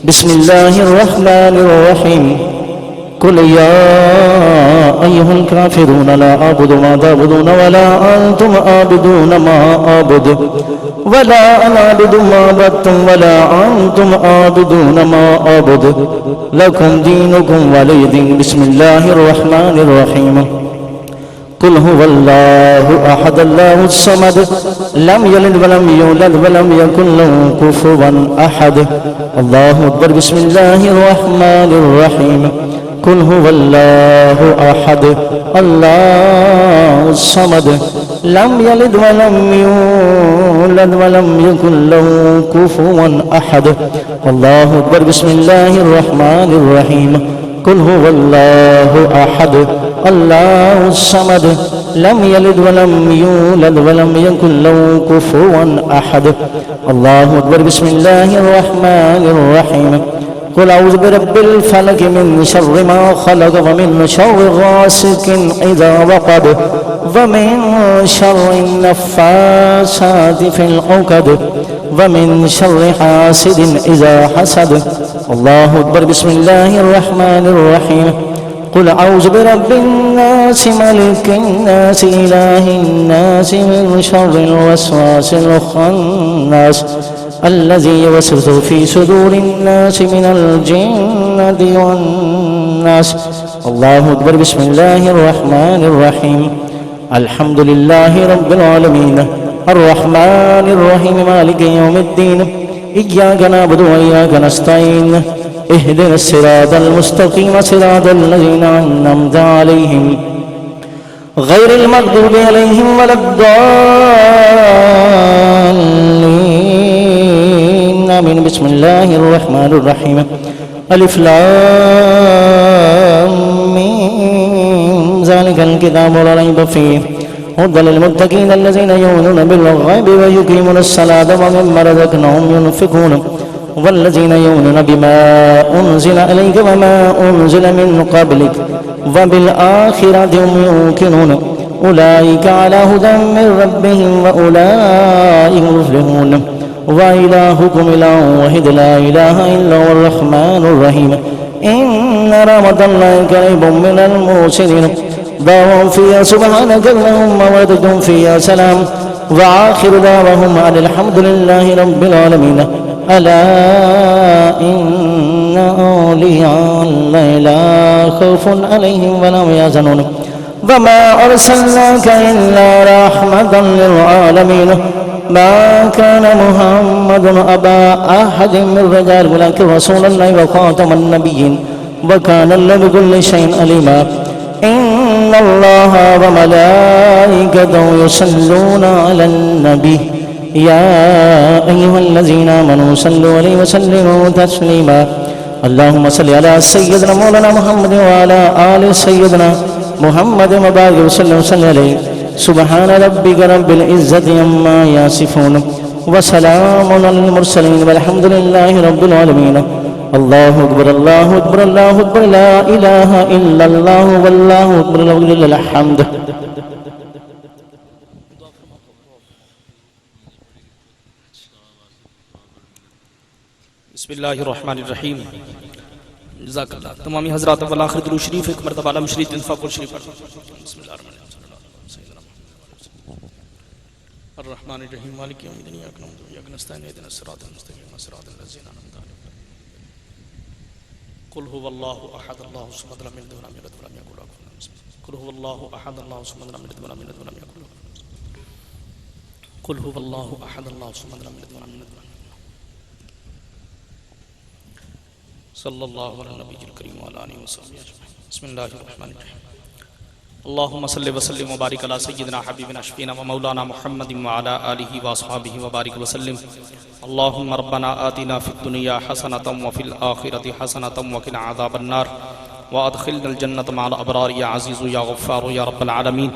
بسم اللہ الرحمن الرحیم قل يا أيها الكافرون لا أعبد ما تعبدون ولا أنتم عابدون ما أعبد ولا أنا أعبد ما عبدتم ولا أنتم عابدون ما أعبد لكم دينكم ولي دين. بسم الله الرحمن الرحيم. قل هو الله أحد الله الصمد لم يلد ولم يولد ولم يكن له كفوا أحد. الله أكبر. بسم الله الرحمن الرحيم. قل هو الله أحد الله الصمد لم يلد ولم يولد ولم يكن له كفوا أحد. الله أكبر. بسم الله الرحمن الرحيم. قل هو الله أحد الله الصمد لم يلد ولم يولد ولم يكن له كفوا أحد. الله أكبر. بسم الله الرحمن الرحيم. قل أعوذ برب الفلق من شر ما خلق ومن شر غاسق إذا وقب ومن شر النفاثات في العقد ومن شر حاسد إذا حسد. الله أكبر. بسم الله الرحمن الرحيم. قل أعوذ برب الناس ملك الناس إله الناس من شر الوسواس الخناس الذي يوسوس في صدور الناس من الجنة والناس. الله أكبر. بسم الله الرحمن الرحيم. الحمد لله رب العالمين الرحمن الرحيم مالك يوم الدين إياك نعبد وإياك نستعين اهدنا الصراط المستقيم صراط الذين أنعمت عليهم غير المغضوب عليهم ولا الضالين. آمين. بسم الله الرحمن الرحيم. ألف لام ميم ذلك الكتاب لا ريب فيه هدى للمتقين الذين يؤمنون بالغيب ويقيمون الصلاة ومما رزقناهم ينفقون والذين يؤمنون بما أنزل إليك وما أنزل من قبلك وبالآخرة هم يوقنون أولئك على هدى من ربهم وأولئك مفلحون. وإلهكم إله واحد لا إله إلا هو الرحمن الرحيم. إن رحمة الله قريب من المحسنين. دعواهم فيها سبحانك اللهم وبحمدك فيها سلام وآخر دعواهم أن الحمد لله رب العالمين. ألا إن أولياء الله لا خوف عليهم ولا هم يحزنون. وما أرسلناك إلا رحمة للعالمين. ما كان محمد أبا أحد من رجال ولكن رسول الله وخاتم النبيين وكان الله بكل شيء عليما. إن الله وملائكته يصلون على النبي يا أيها الذين آمنوا صلوا عليه وسلموا تسليما. اللهم صل على سيدنا مولانا محمد وعلى آل سيدنا محمد وبارك وسلم عليه. سبحان ربك رب العزة عما يصفون وسلام على المرسلين والحمد لله رب العالمين. الله أكبر الله أكبر الله أكبر لا إله إلا الله والله أكبر ولله الحمد. بسم اللہ الرحمن الرحیم. جزاک اللہ. تمامی حضرات والآخر درود شریف ایک مرتبہ علم شریف انفاق شریف پڑھ. بسم اللہ الرحمن الرحمن الرحیم. مالک یوم الدین ایاک نعبد و ایاک نستعین اهدنا الصراط المستقیم صراط الذین انعمت علیہم. قل هو اللہ احد اللہ الصمد لم یلد ولم یولد ولم یکن له کفوا احد. قل هو اللہ احد اللہ الصمد لم یلد ولم یولد ولم یکن له کفوا احد. قل هو اللہ احد اللہ الصمد لم یلد ولم یولد ولم صلی اللہ علی النبی الکریم وعلی آلہ وصحبہ اجمعین. بسم اللہ الرحمن الرحیم. اللہم صلی وسلم وبارک علی سیدنا حبیبنا شفینا ومولانا محمد وعلی آلہ واصحابہ وبارک وسلم. اللہم ربنا آتنا فی الدنیا حسنة وفی الآخرة حسنة وقنا عذاب النار وادخلنا الجنة مع الابرار یا عزیز یا غفار یا رب العالمین.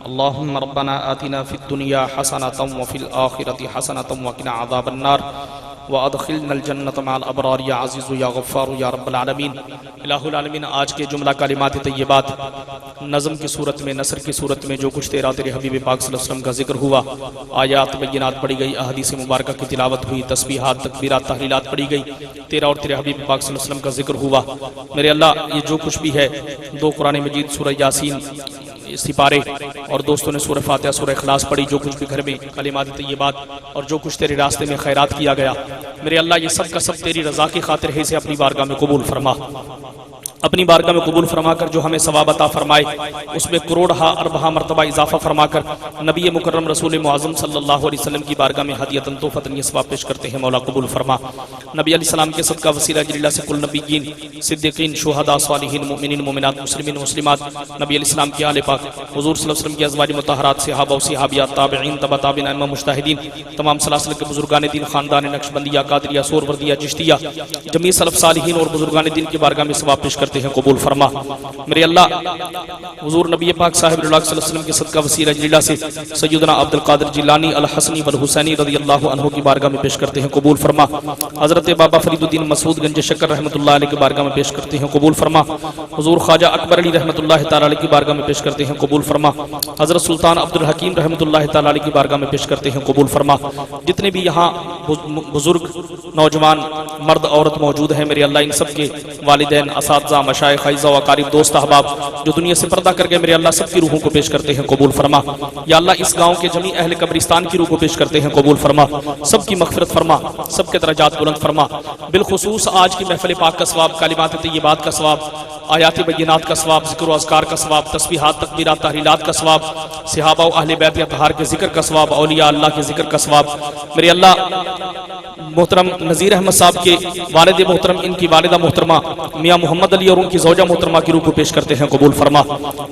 اللہم ربنا آتنا فی الدنیا حسنة وفی الآخرة حسنة وقنا عذاب النار وادخلنا الجنة مع الابرار یا عزیز یا غفار یا رب العالمین۔ الہ العالمین، آج کے جملہ کلمات طیبات نظم کی صورت میں، نثر کی صورت میں جو کچھ تیرا تیرے حبیب پاک صلی اللہ علیہ وسلم کا ذکر ہوا، آیات بینات پڑھی گئی، احادیث مبارکہ کی تلاوت ہوئی، تسبیحات تکبیرات تحلیلات پڑھی گئی، تیرا اور تیرے حبیب پاک صلی اللہ علیہ وسلم کا ذکر ہوا۔ میرے اللہ، یہ جو کچھ بھی ہے، 2 قرآن مجید، سورہ یاسین سپارے، اور دوستوں نے سورہ فاتحہ، سورہ اخلاص پڑھی، جو کچھ بھی گھر میں کلمات طیبات اور جو کچھ تیرے راستے میں خیرات کیا گیا، میرے اللہ یہ سب کا سب تیری رضا کی خاطر ہے، اسے اپنی بارگاہ میں قبول فرما، اپنی بارگاہ میں قبول فرما کر جو ہمیں ثواب عطا فرمائے اس میں کروڑہا اربہا مرتبہ اضافہ فرما کر نبی مکرم رسول معظم صلی اللہ علیہ وسلم کی بارگاہ میں ہدیۃً تحفۃً یہ ثواب پیش کرتے ہیں، مولا قبول فرما۔ نبی علیہ السلام کے صدقہ وسیلہ جلیلہ سے کل نبیین، صدیقین، شہداء، صالحین، مومنین، مومنات، مسلمین، مسلمات، نبی علیہ السلام کے آل پاک، حضور صلی اللہ علیہ وسلم کی ازواج مطہرات، صحابہ و صحابیات، تابعین، تبع تابعین، ائمہ مجتہدین، تمام سلاسل کے بزرگان دین، خاندان نقشبندیہ، قادریہ، سہروردیہ، چشتیہ، جمیع سلف صالحین اور بزرگان دین کی بارگاہ میں ثواب پیش کرتے ہیں، قبول فرما۔ میرے اللہ، حضور نبی پاک صاحب اللہ صلی اللہ علیہ وسلم کے صدقہ وسیلہ جلیلہ سے سیدنا عبد القادر جیلانی الحسنی والحسینی رضی اللہ عنہ کی بارگاہ میں پیش کرتے ہیں، قبول فرما۔ حضرت بابا فرید الدین مسعود گنج شکر رحمۃ اللہ علیہ کی بارگاہ میں پیش کرتے ہیں، قبول فرما۔ حضور خواجہ اکبر علی رحمۃ اللہ تعالی علیہ کی بارگاہ میں پیش کرتے ہیں، قبول فرما۔ حضرت سلطان عبد الحکیم رحمۃ اللہ تعالی علیہ کی بارگاہ میں پیش کرتے ہیں، قبول فرما۔ جتنے بھی یہاں بزرگ، نوجوان، مرد، عورت موجود ہیں، میرے اللہ ان سب کے والدین، اساتذہ، مشائخ، اعزاء و اقارب، دوست احباب جو دنیا سے پردہ کر گئے، میرے اللہ سب کی روحوں کو پیش کرتے ہیں، قبول فرما۔ یا اللہ اس گاؤں کے جمیع اہل قبرستان کی روح کو پیش کرتے ہیں، قبول فرما۔ سب کی مغفرت فرما، سب کے درجات بلند فرما۔ بالخصوص آج کی محفل پاک کا ثواب، کلمات طیبات کا ثواب، آیات بینات کا ثواب، ذکر و اذکار کا ثواب، تسبیحات، تکبیرات، تحلیلات کا ثواب، صحابہ و اہل بیت اطہار کے ذکر کا ثواب، اولیاء اللہ کے ذکر کا ثواب، میرے اللہ محترم نذیر احمد صاحب کے والد محترم، ان کی والدہ محترمہ میاں محمد علی اور ان کی زوجہ محترمہ کی روح کو پیش کرتے ہیں، قبول فرما۔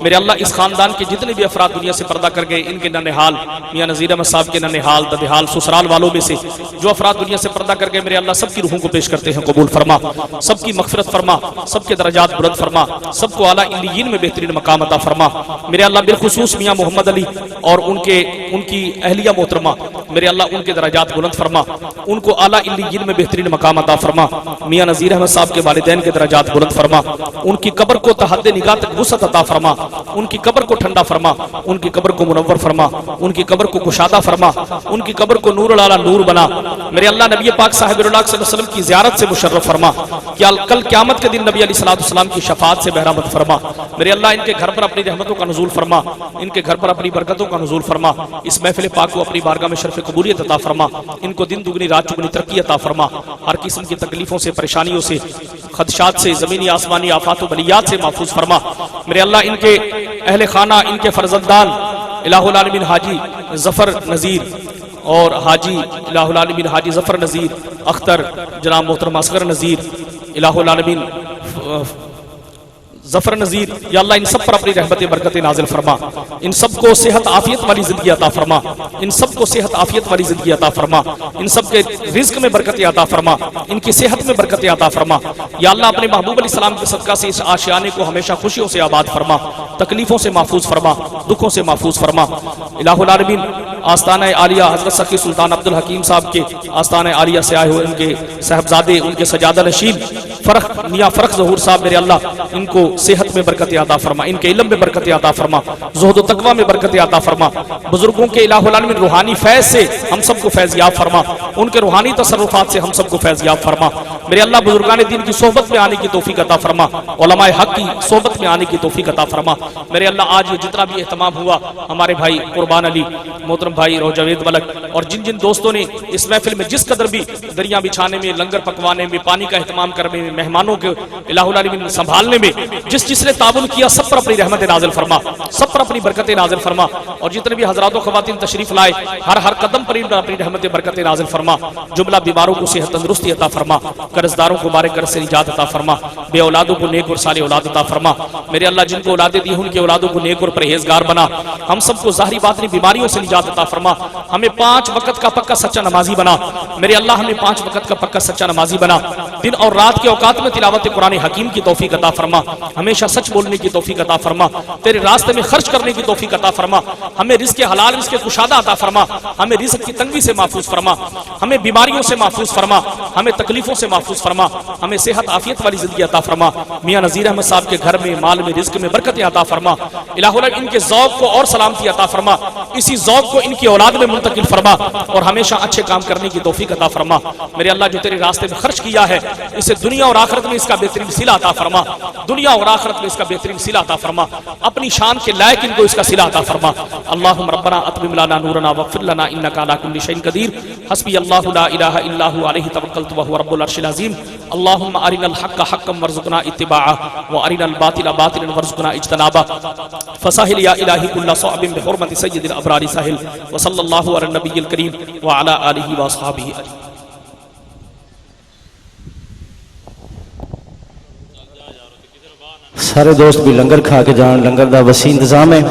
میرے اللہ اس خاندان کے جتنے بھی افراد دنیا سے پردہ کر گئے، ان کے ننہال میاں نذیر احمد صاحب کے ننہال، ددہال، سسرال والوں میں سے جو افراد دنیا سے پردہ کر گئے، میرے اللہ سب کی روحوں کو پیش کرتے ہیں، قبول فرما۔ سب کی مغفرت فرما، سب کے درجات بلند فرما، سب کو اعلیٰ علیین میں بہترین مقام عطا فرما۔ میرے اللہ بالخصوص میاں محمد علی اور ان کی اہلیہ محترمہ، میرے اللہ ان کے درجات بلند فرما، ان کو اعلیٰ علیین میں بہترین مقام عطا فرما۔ میاں نذیر احمد صاحب کے والدین کے درجات بلند فرما، ان کی قبر کو تحت نگاہ تک وسعت عطا فرما، ان کی قبر کو ٹھنڈا فرما، ان کی قبر کو منور فرما، ان کی قبر کو کشادہ فرما، ان کی قبر کو نور العالی نور بنا۔ میرے اللہ نبی پاک صاحب اللہ صلی اللہ علیہ وسلم کی زیارت سے مشرف فرما، کہ کل قیامت کے دن نبی علیہ الصلوۃ والسلام کی شفاعت سے بہرامد فرما۔ میرے اللہ ان کے گھر پر اپنی رحمتوں کا نزول فرما، ان کے گھر پر اپنی برکتوں کا نزول فرما، اس محفل پاک کو اپنی بارگاہ میں شرف قبولیت عطا فرما، ان کو دن دگنی رات چگنی ترقی عطا فرما، ہر قسم کی تکلیفوں سے، پریشانیوں سے، خدشات سے، زمینی آسمانی آفات و بلیات سے محفوظ فرما۔ میرے اللہ ان کے اہل خانہ، ان کے فرزندان، الہ العالمین حاجی ظفر نذیر اور حاجی الہ العالمین حاجی ظفر نذیر، اختر جناب محترم اصغر نذیر، الہ العالمین ظفر نذیر، یا اللہ ان سب پر اپنی رحمت برکت نازل فرما، ان سب کو صحت عافیت والی زندگی عطا فرما، ان سب کو صحت عافیت والی زندگی عطا فرما، ان سب کے رزق میں برکت عطا فرما، ان کی صحت میں برکت عطا فرما۔ یا اللہ اپنے محبوب علیہ السلام کے صدقہ سے اس آشیانے کو ہمیشہ خوشیوں سے آباد فرما، تکلیفوں سے محفوظ فرما، دکھوں سے محفوظ فرما۔ الہ العالمین آستانہ عالیہ حضرت سخی سلطان عبد الحکیم صاحب کے آستانہ عالیہ سے آئے ہوئے ان کے صاحبزادے، ان کے سجادہ نشین میاں فرق ظہور صاحب، میرے اللہ ان کو صحت میں برکت عطا فرما، ان کے علم میں برکت عطا فرما، زہد و تقوی میں برکت عطا فرما، بزرگوں کے الہ العالمین روحانی فیض سے ہم سب کو فیض یاب فرما، ان کے روحانی تصرفات سے ہم سب کو فیض یاب فرما۔ میرے اللہ بزرگان دین کی صحبت میں آنے کی توفیق عطا فرما، علماء حق کی صحبت میں آنے کی توفیق عطا فرما۔ میرے اللہ آج یہ جتنا بھی اہتمام ہوا، ہمارے بھائی قربان علی، محترم بھائی روجاوید ملک اور جن جن دوستوں نے اس محفل میں جس قدر بھی دریاں بچھانے میں، لنگر پکوانے میں، پانی کا اہتمام کرنے میں، مہمانوں کے الہ العالمین سنبھالنے میں جس نے تعاون کیا، سب پر اپنی رحمت نازل فرما، سب پر اپنی برکت نازل فرما، اور جتنے بھی حضرات و خواتین تشریف لائے ہر قدم پر اپنی رحمت برکت نازل فرما، جملہ بیماروں کو صحت تندرستی عطا فرما، قرضداروں کو بارے قرض سے نجات عطا فرما، بے اولادوں کو نیک اور صالح اولاد عطا فرما۔ میرے اللہ جن کو اولادیں دی ان کے اولادوں کو نیک اور پرہیزگار بنا، ہم سب کو ظاہری باطنی بیماریوں سے نجات عطا فرما، ہمیں 5 وقت کا پکا سچا نمازی بنا، میرے اللہ ہمیں 5 وقت کا پکا سچا نمازی بنا، دن اور رات کے اوقات اوقات میں تلاوت قرآن حکیم کی توفیق عطا فرما، ہمیشہ سچ بولنے کی توفیق عطا فرما، تیرے راستے میں خرچ کرنے کی توفیق عطا فرما، ہمیں رزق حلال رزق کشادہ عطا فرما، ہمیں رزق کی تنگی سے محفوظ فرما، ہمیں بیماریوں سے محفوظ فرما، ہمیں تکلیفوں سے محفوظ فرما، ہمیں صحت عافیت والی زندگی عطا فرما۔ میاں نذیر احمد صاحب کے گھر میں، مال میں، رزق میں برکتیں عطا فرما۔ الہ العالمین ان کے ذوق کو اور سلامتی عطا فرما، اسی ذوق کو ان کی اولاد میں منتقل فرما اور ہمیشہ اچھے کام کرنے کی توفیق عطا فرما۔ میرے اللہ جو تیرے راستے میں خرچ کیا ہے اسے دنیا اور آخرت میں اس کا بہترین صلہ عطا فرما، دنیا اور آخرت میں اس کا بہترین صلہ عطا فرما، اپنی شان کے لائق ان کو اس کا صلہ عطا فرما۔ اللہم ربنا اتمم لنا نورنا واغفر لنا انک علی کل شیء قدیر، حسبی اللہ لا الہ الا هو علیہ توکلت وهو رب العرش العظیم۔ اللہم ارنا الحق حقا وارزقنا اتباعہ وارنا الباطل باطلا وارزقنا اجتنابہ، فسهل یا الہی کل صعب بحرمت سید الابرار سهل، وصلی اللہ علی النبی الکریم وعلی آلہ واصحابہ اجمعین۔ سارے دوست بھی لنگر کھا کے جان، لنگر دا وسیع انتظام ہے۔